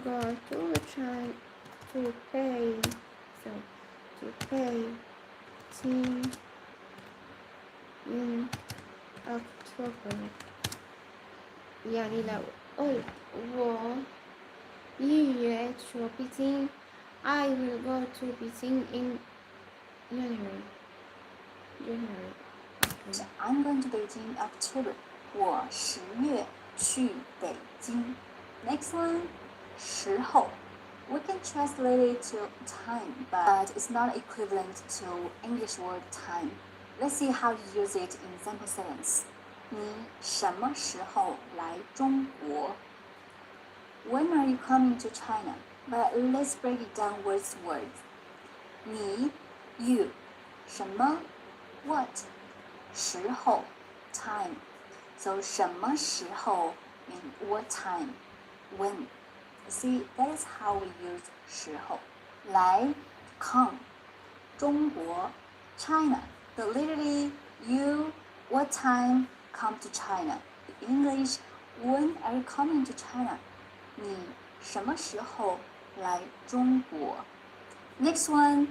go to China to pay in October. يعني لو قلت 我预约去 Beijing I will go to Beijing in January. Okay. I'm going to Beijing October. 我10月去北京。Next one, 时候。We can translate it to time, but it's not equivalent to English word time. Let's see how to use it in sample sentence. 你什么时候来中国？ When are you coming to China? But let's break it down word to word. 你 you 什么 what 时候 time. So 什么时候 mean what time when. See, that is how we use 时候。来 come 中国 China. So literally you what time come to China. In English, when are you coming to China? 你什么时候来中国 Next one,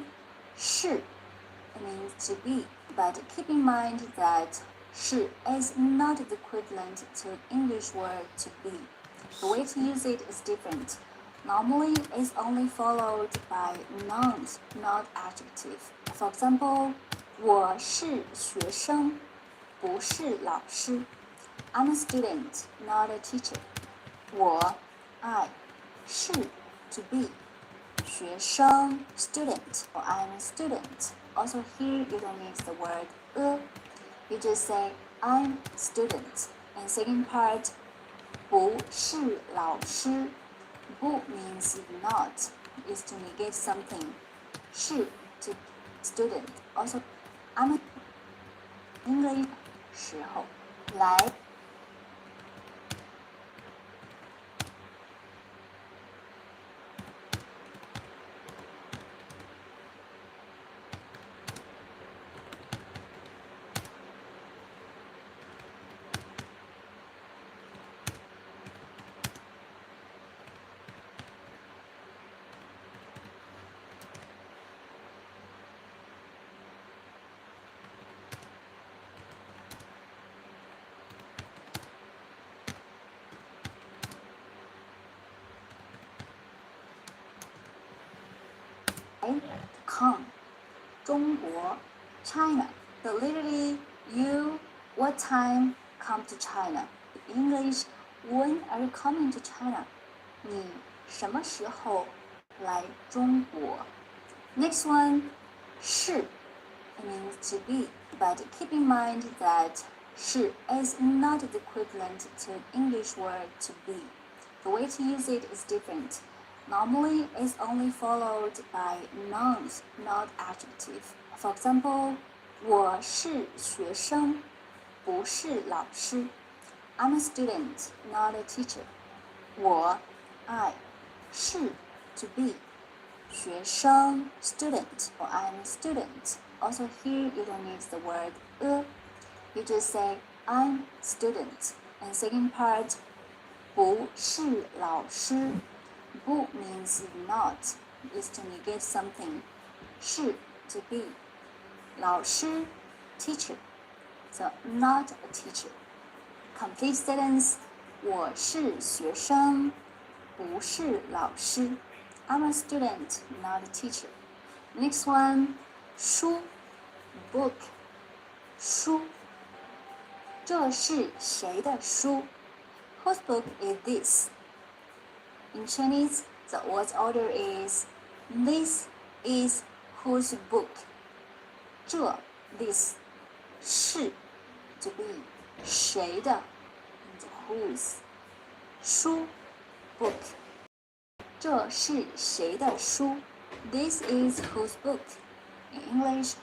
是 it means to be, but keep in mind that 是 is not the equivalent to English word to be. The way to use it is different. Normally, it's only followed by nouns, not adjective. For example, 我是学生，不是老师。I'm a student, not a teacher. 我 I 是 to be 学生 student or I'm a student. Also here you don't use the word you just say I'm student. And second part 不是老师 不 means not is to negate something 是 to student. Also I'm a English 时候来come 中国 China. So literally you what time come to China? In English, when are you coming to China? 你什么时候来中国 Next one, 是 it means to be, but keep in mind that 是 is not the equivalent to English word to be. The way to use it is different. Normally, it's only followed by nouns, not adjective. For example, 我是学生，不是老师。I'm a student, not a teacher. 我 I 是 to be 学生 student or I'm a student. Also here you don't use the word you just say I'm student. And second part 不是老师不 means not is to negate something 是 to be 老师 teacher. So not a teacher. Complete sentence 我是学生不是老师 I'm a student, not a teacher. Next one, 书 book 书这是谁的书 Whose book is this? In Chinese, the word order is this is whose book. 这 this 是 to be 谁的 whose 书 book 这是谁的书 This is whose book. In English,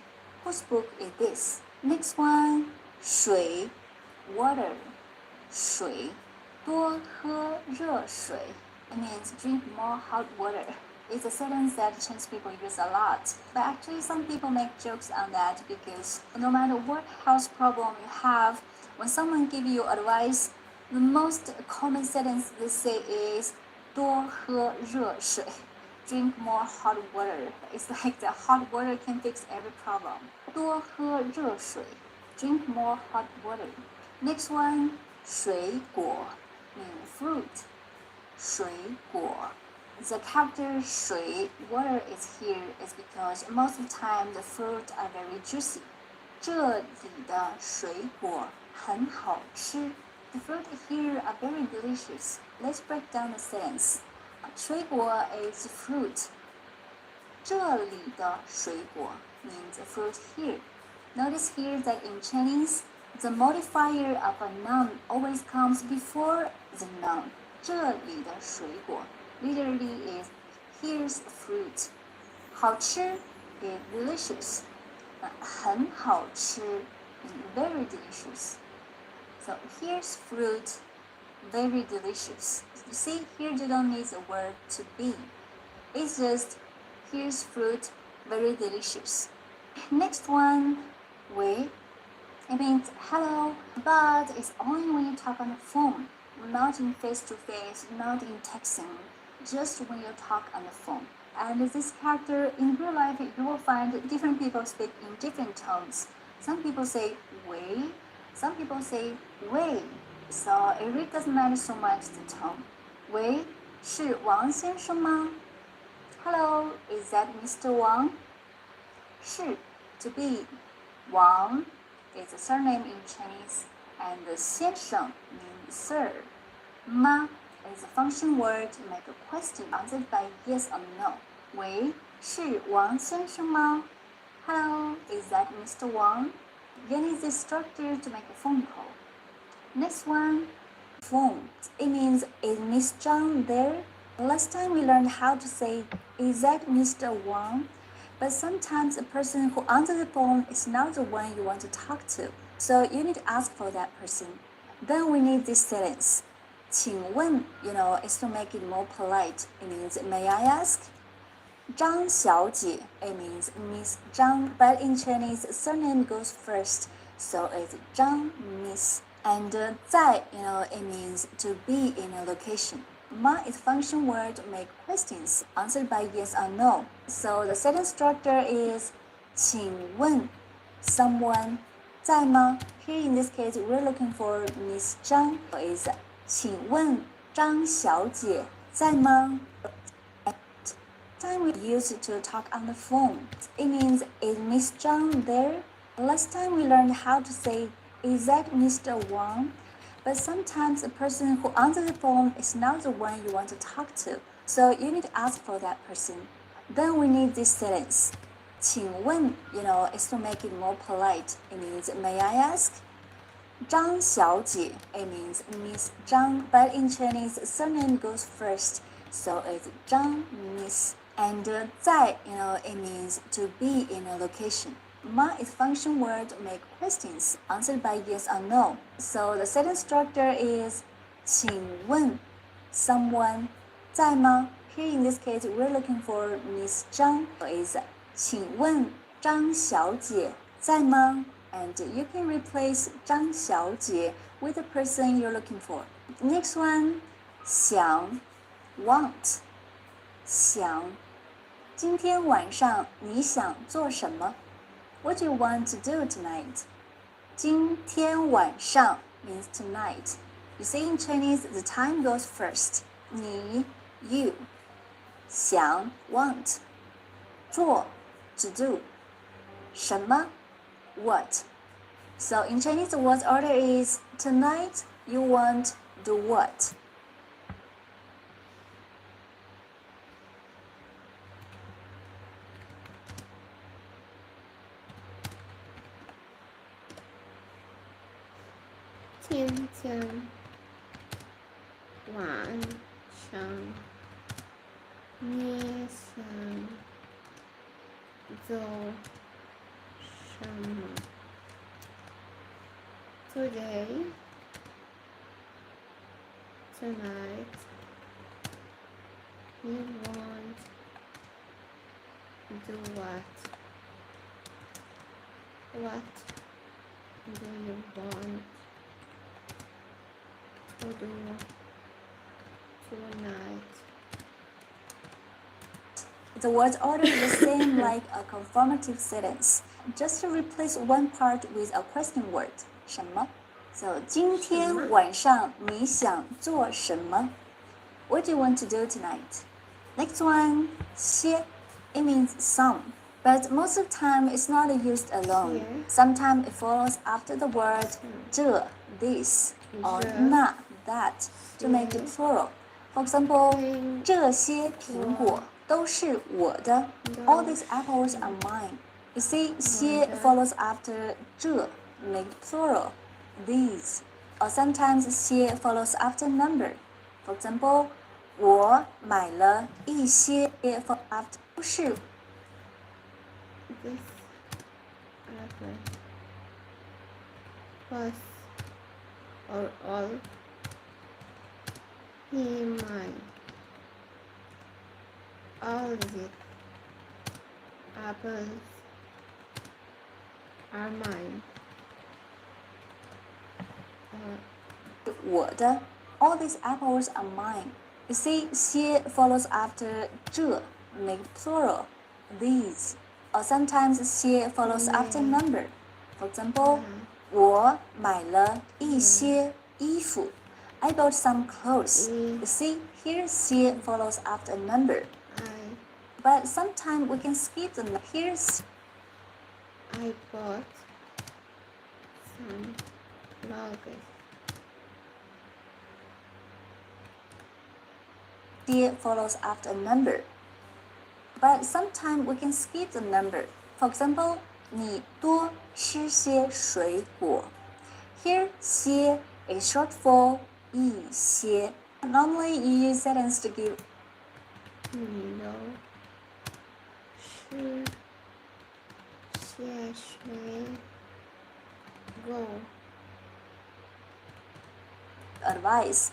whose book is this? Next one, 水 water 水多喝热水 It means drink more hot water. It's a sentence that Chinese people use a lot. But actually some people make jokes on that because no matter what health problem you have, when someone gives you advice, the most common sentence they say is 多喝热水 Drink more hot water. It's like the hot water can fix every problem. 多喝热水 Drink more hot water. Next one, 水果 means fruit. 水果 The character 水 water is here is because most of the time the fruit are very juicy. 这里的水果很好吃. The fruit here are very delicious. Let's break down the sentence. 水果 is fruit. 这里的水果 means fruit here. Notice here that in Chinese, the modifier of a noun always comes before the noun. 这里的水果 literally is here's fruit. 好吃 is delicious. 很好吃 is very delicious. So here's fruit, very delicious. You see, here you don't need a word to be. It's just here's fruit, very delicious. Next one, we. It means hello, but it's only when you talk on the phone, not in face-to-face, not in texting, just when you talk on the phone. And this character, in real life, you will find different people speak in different tones. Some people say 喂, some people say 喂. So it really doesn't matter so much the tone. 喂，是王先生吗？ Hello, is that Mr. Wang? 是 to be. Wang is a surname in Chinese, and the 先生 means sir. 吗 is a function word to make a question answered by yes or no. 喂，是王先生吗？ Hello, is that Mr. Wang? You need this structure to make a phone call. Next one, phone. It means, is Miss Zhang there? Last time we learned how to say, is that Mr. Wang? But sometimes the person who answers the phone is not the one you want to talk to. So you need to ask for that person. Then we need this sentence. 请问, is to make it more polite. It means, may I ask? 张小姐, it means Miss Zhang, but in Chinese, surname goes first. So it's Zhang, Miss. And 在, it means to be in a location. Ma is function word to make questions answered by yes or no. So the sentence structure is 请问 someone 在吗? Here in this case, we're looking for Miss Zhang. Is 请问张小姐在吗? Time we use it to talk on the phone. It means, is Miss Zhang there? Last time we learned how to say, is that Mr. Wang? But sometimes the person who answers the phone is not the one you want to talk to. So you need to ask for that person. Then we need this sentence. 请问, is to make it more polite. It means, may I ask? 张小姐, it means Miss Zhang, but in Chinese, surname goes first. So it's Zhang, Miss. And 在, it means to be in a location. Ma is function word to make questions answered by yes or no. So the sentence structure is 请问 someone 在吗? Here in this case, we're looking for Miss Zhang. Is 请问张小姐在吗? And you can replace 张小姐 with the person you're looking for. Next one, 想 want 想今天晚上你想做什么? What do you want to do tonight? 今天晚上 means tonight. You see in Chinese, the time goes first. 你 you. 想 want. 做 to do. 什么 what. So in Chinese, the word order is tonight you want do what? Tian晚上你想做什么 Today, tonight, you want do what? What do you want to do tonight? The word order is the same like a confirmative sentence. Just to replace one part with a question word. 什么 So 今天晚上你想做什么 What do you want to do tonight? Next one, 些 It means some, but most of the time it's not used alone. Here. Sometimes it follows after the word 这 this or 这那 that to make it plural. For example, 这些苹果都是我的 All these apples are mine. You see, 些 follows after 这 make it plural. These. Or sometimes 些 follows after number. For example, 我买了一些 follow after 都是 This apple was or all he mine. All the apples are mine. 我的 All these apples are mine. You see, 些 follows after 这 make it plural. These. Or sometimes 些 follows after number. For example, 我买了一些衣服 I bought some clothes. You see, here 些 follows after a number. But sometimes we can skip the here's I bought some clothes. 些 follows after a number. But sometimes we can skip the number. For example, 你多吃些水果 Here, 些 is short for 一些 Normally you use sentence to give 你都吃些水果 advice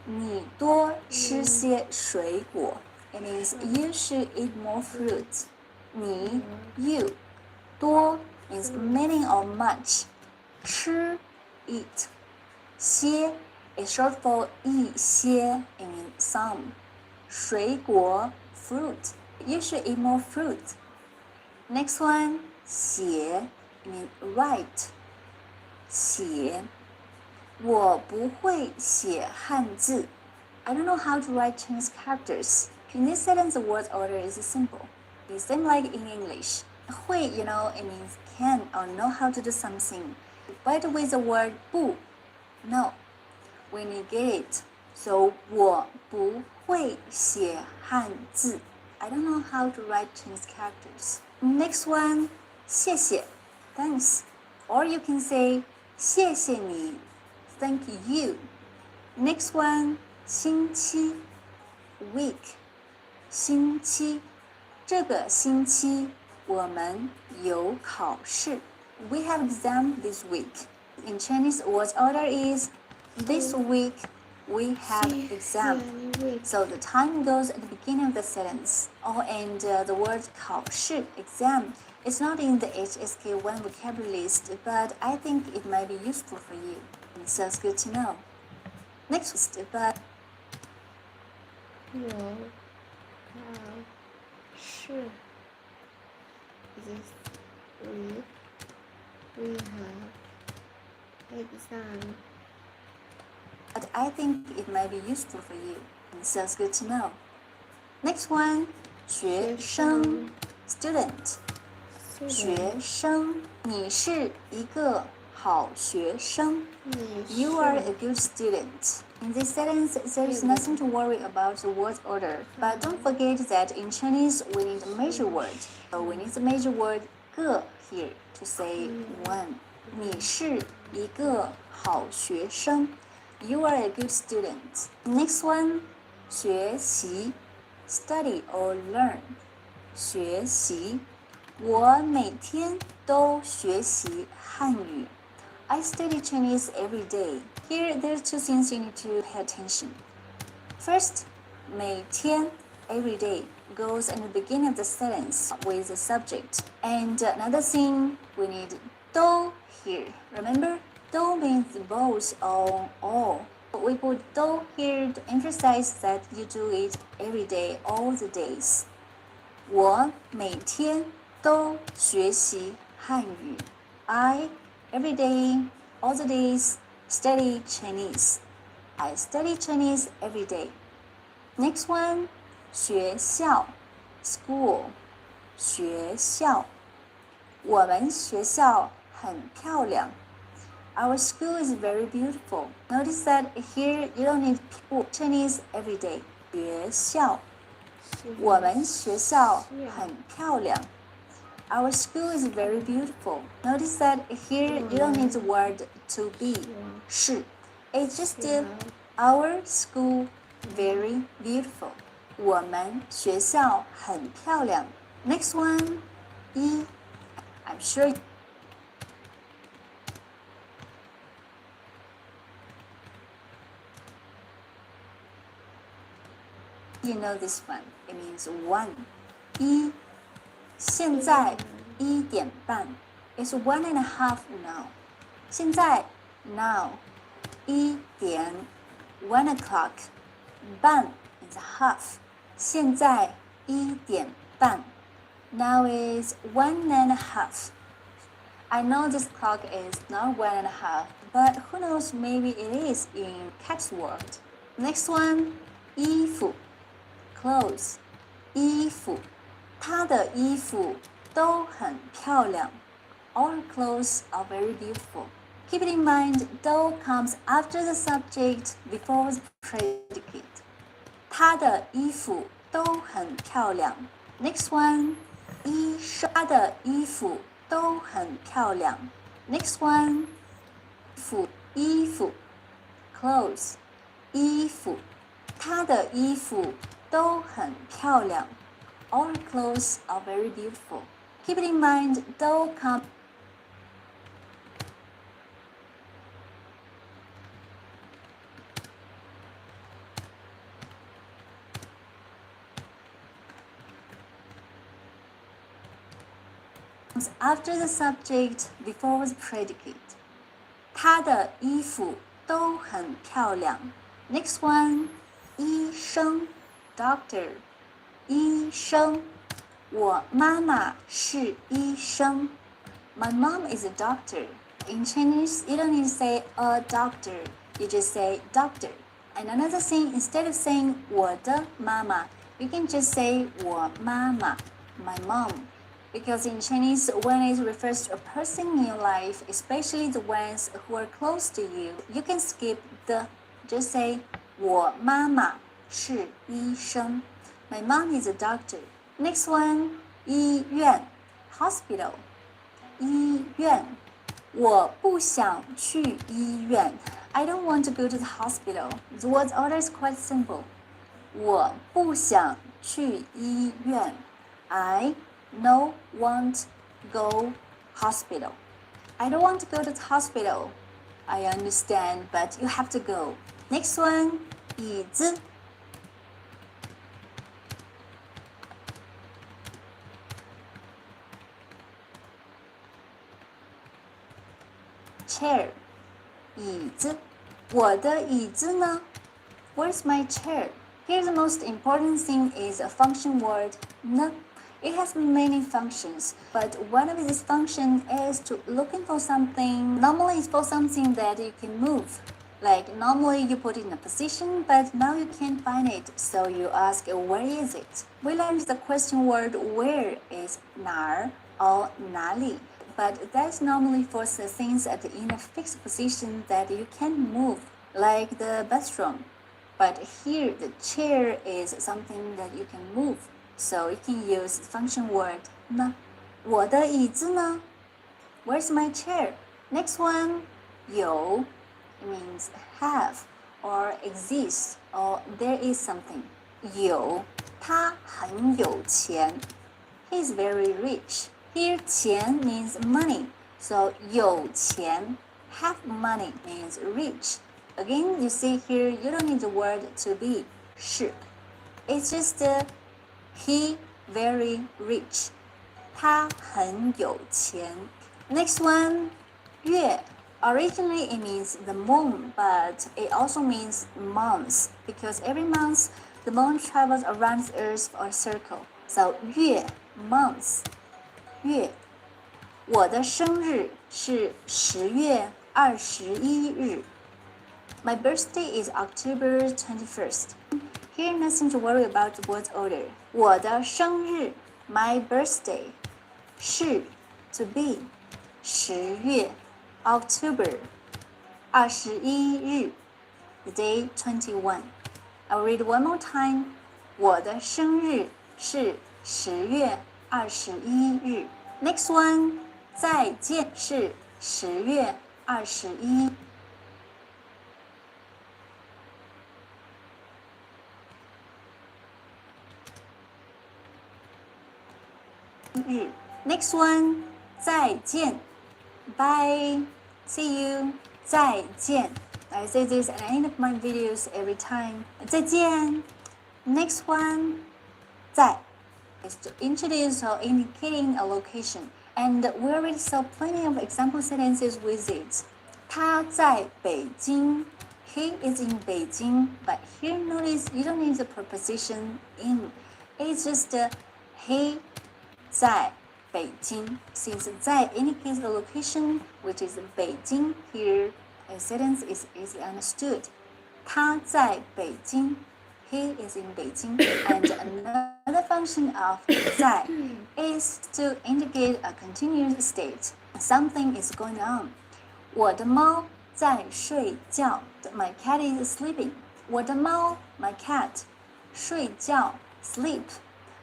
你多吃些水果 It means you should eat more fruit 你 you 多 means many or much 吃 eat 些 is short for 一些 It means some 水果 fruit You should eat more fruit Next one 写 means write 写我不会写汉字 I don't know how to write Chinese characters. In this sentence, the word order is simple. It's same like in English. 会, it means can or know how to do something. But with the word 不, no. We negate it. So 我不会写汉字 I don't know how to write Chinese characters. Next one, 谢谢 thanks. Or you can say 谢谢你 thank you. Next one, 星期 week 星期这个星期我们有考试 We have exam this week. In Chinese, word order is this week we have exam. So the time goes at the beginning of the sentence. Oh, and the word 考试 exam is not in the HSK1 vocabulary list, but I think it might be useful for you. So it's good to know. Next, but 有考试 this week we have exam. But I think it might be useful for you. So it's good to know. Next one, 学生 student. 学生，你是一个好学生。You are a good student. In this sentence, there is nothing to worry about the word order. But don't forget that in Chinese, we need a major word. So we need the major word 个 here to say one. 你是一个好学生。You are a good student. Next one, 学习 study or learn. 学习，我每天都学习汉语。I study Chinese every day. Here, there are two things you need to pay attention. First, 每天 every day goes in the beginning of the sentence with the subject. And another thing, we need 都 here. Remember, 都 means both or all. We put 都 here to emphasize that you do it every day, all the days. 我每天都学习汉语。I every day, all the days study Chinese. I study Chinese every day. Next one, 学校 school 学校我们学校很漂亮 Our school is very beautiful. Notice that here you don't need people Chinese every day. 学校我们学校很漂亮 Our school is very beautiful. Notice that here you don't need the word to be 是 It's just our school very beautiful. 我们学校很漂亮 Next one, E. I'm sure you know this one. It means one. 一现在1点半 It's 1:30 now. 现在 now 1点 1 o'clock 半 is half. 现在1点半 Now is 1:30. I know this clock is not 1:30, but who knows, maybe it is in cat's world. Next one, 衣服 clothes 衣服她的衣服都很漂亮 All her clothes are very beautiful. Keep it in mind, do comes after the subject before the predicate. 她的衣服都很漂亮 Next one, 医生她的衣服都很漂亮 Next one, 衣服 clothes 衣服她的衣服都很漂亮 All her clothes are very beautiful. Keep it in mind, do come after the subject before the predicate. 她的衣服都很漂亮 Next one, 医生 doctor 医生我妈妈是医生 My mom is a doctor. In Chinese, you don't need to say a doctor. You just say doctor. And another thing, instead of saying 我的妈妈 you can just say 我妈妈 my mom. Because in Chinese, when it refers to a person in your life, especially the ones who are close to you, you can skip the, just say 我妈妈是医生 My mom is a doctor. Next one, 医院 hospital 医院我不想去医院 I don't want to go to the hospital. The word order is quite simple. 我不想去医院 I no want go hospital. I don't want to go to the hospital. I understand, but you have to go. Next one, 椅子 chair 椅子我的椅子呢 Where's my chair? Here the most important thing is a function word 呢 It has many functions, but one of its functions is to looking for something. Normally it's for something that you can move. Like normally you put it in a position, but now you can't find it, so you ask where is it? We learned the question word where is 哪儿 or 哪里, but that's normally for the things that are in a fixed position that you can move, like the bathroom. But here the chair is something that you can move. So you can use function word 呢我的椅子呢 Where's my chair? Next one 有 It means have or exist or there is something 有他很有钱 He is very rich. Here 钱 means money. So 有钱 have money means rich. Again, you see here you don't need the word to be 是 It's just He very rich. 他很有钱 Next one, 月 Originally it means the moon, but it also means months because every month the moon travels around the earth for a circle. So 月 months 月我的生日是10月21日 My birthday is October 21st. Here, nothing to worry about the word order. 我的生日 My birthday 是 to be 10月 October 21日 The day 21. I'll read one more time. 我的生日是10月21日 Next one. 再见是10月21日 Next one. 再见 Bye. See you. 再见 I say this at the end of my videos every time. 再见 Next one. 在 is to introduce or indicating a location. And we already saw plenty of example sentences with it. 他在北京 He is in Beijing. But here notice you don't need the preposition in. It's just he 在北京 Since 在 indicates the location, which is Beijing here, a sentence is easily understood. 他在北京 He is in Beijing. And another function of 在 is to indicate a continuous state. Something is going on. 我的猫在睡觉 My cat is sleeping. 我的猫 My cat 睡觉 sleep.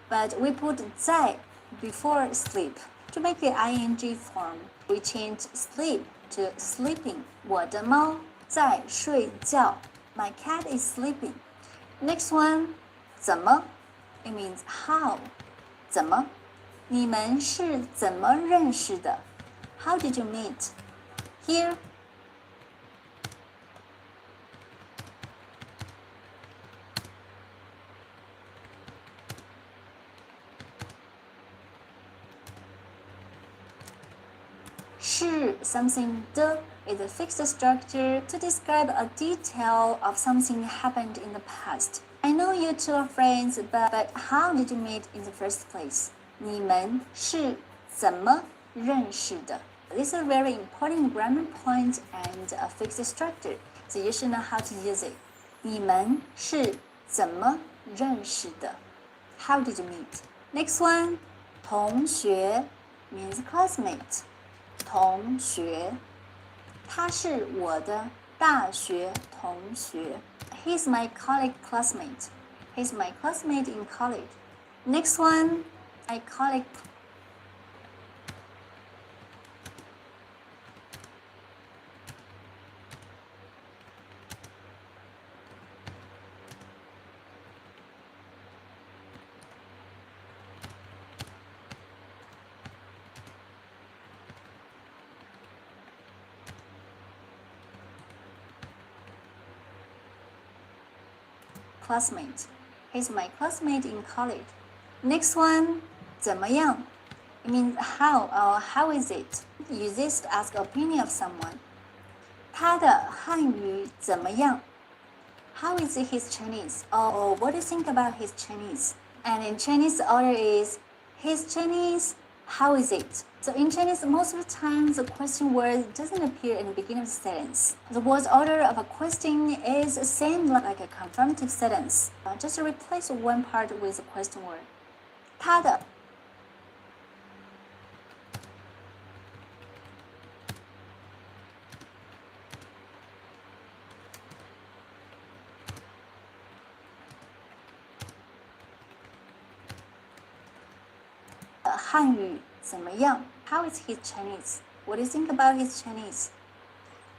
But we put 在 before sleep to make it ing form. We change sleep to sleeping. 我的猫在睡觉 My cat is sleeping. Next one. 怎么 It means how. 怎么你们是怎么认识的 How did you meet? Here. 是 something 的 is a fixed structure to describe a detail of something happened in the past. I know you two are friends, but how did you meet in the first place? 你们是怎么认识的 This is a very important grammar point and a fixed structure, so you should know how to use it. 你们是怎么认识的 How did you meet? Next one. 同学 means classmate. 同学他是我的大学同学 He's my college classmate. He's my classmate in college. Next one. My colleague. classmate. He's my classmate in college. Next one. 怎么样 It means how or how is it? Use this to ask opinion of someone. 他的汉语怎么样 How is his Chinese? Or what do you think about his Chinese? And in Chinese, the order is his Chinese, how is it? So in Chinese, most of the time, the question word doesn't appear in the beginning of the sentence. The word's order of a question is same like a confirmative sentence. Just replace one part with a question word. 他的汉语怎么样 How is his Chinese? What do you think about his Chinese?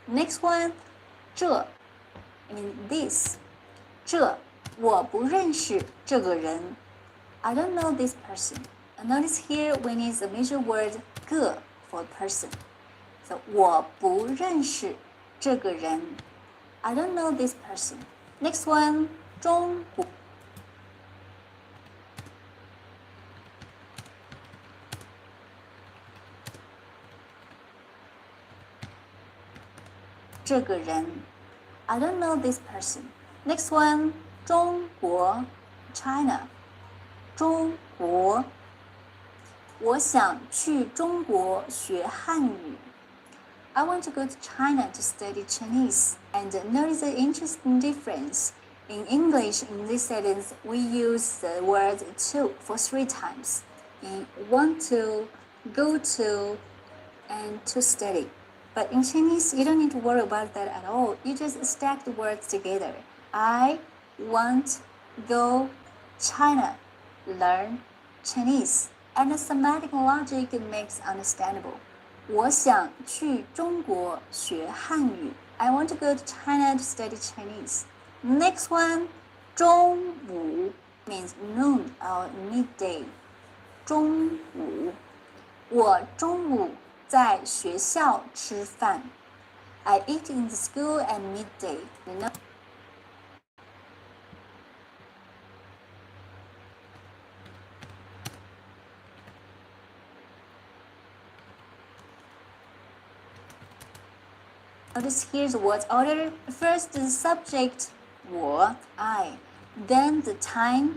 Next one. 这 I mean this. 这我不认识这个人 I don't know this person. Notice here we need the major word 个 for person. So 我不认识这个人 I don't know this person. Next one. 中国这个人 I don't know this person. Next one. 中国 China. 中国我想去中国学汉语 I want to go to China to study Chinese. And notice the interesting difference. In English, in this sentence, we use the word to for 3 times. In want to, go to, and to study. But in Chinese, you don't need to worry about that at all. You just stack the words together. I want go China, learn Chinese. And the semantic logic makes understandable. 我想去中国学汉语. I want to go to China to study Chinese. Next one, 中午 means noon or midday. 中午，我中午在学校吃饭。I eat in the school at midday. Notice here's the word order. First the subject, 我, I. Then the time,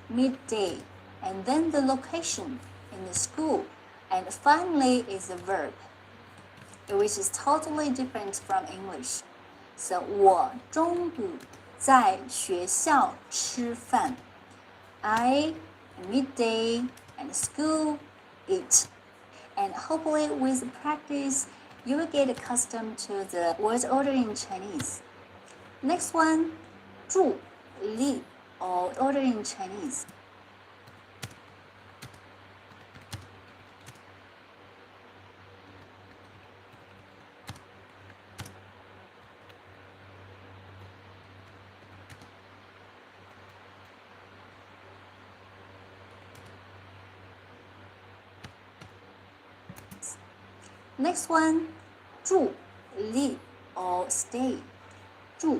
midday. And then the location, in the school. And finally is the verb, which is totally different from English. So 我中午在学校吃饭. I, midday, and school, eat. And hopefully with practice, you will get accustomed to the word order in Chinese. Next one, 住, live, or order in Chinese. Next one, 住 live or stay. 住，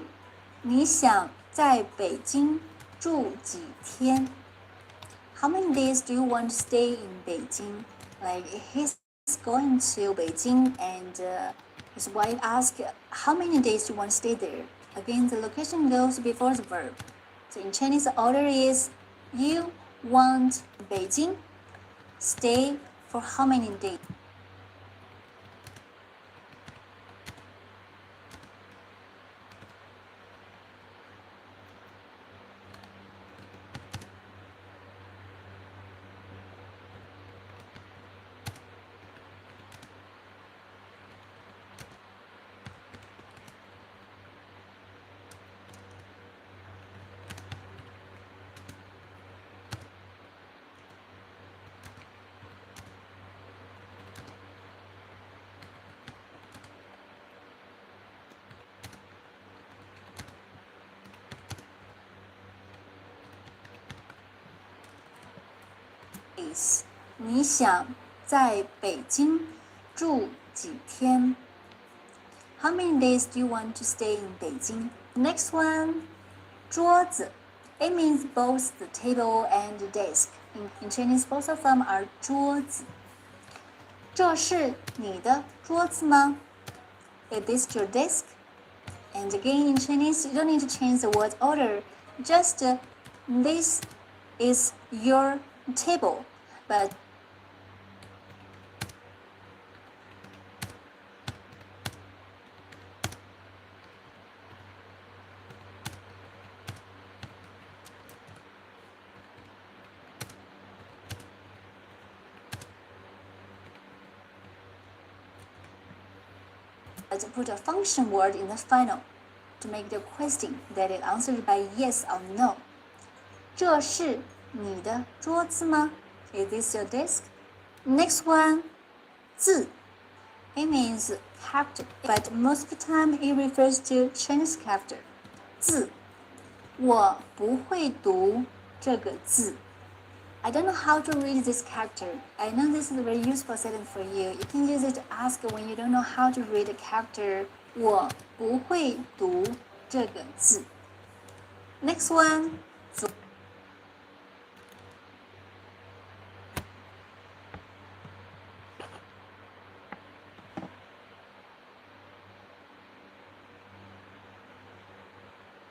你想在北京住几天? How many days do you want to stay in Beijing? Like he's going to Beijing and his wife asks, how many days do you want to stay there? Again, the location goes before the verb. So in Chinese, the order is you want Beijing, stay for how many days? days. 你想在北京住几天? How many days do you want to stay in Beijing? Next one, 桌子. It means both the table and the desk. In Chinese, both of them are 桌子. 这是你的桌子吗? Is this your desk? And again, in Chinese, you don't need to change the word order. Just this is your table. But let's put a function word in the final to make the question that is answered by yes or no. 这是你的桌子吗? Is this your desk? Next one, 字. It means character, but most of the time it refers to Chinese character. 字，我不会读这个字。I don't know how to read this character. I know this is a very useful sentence for you. You can use it to ask when you don't know how to read a character. 我不会读这个字。Next one,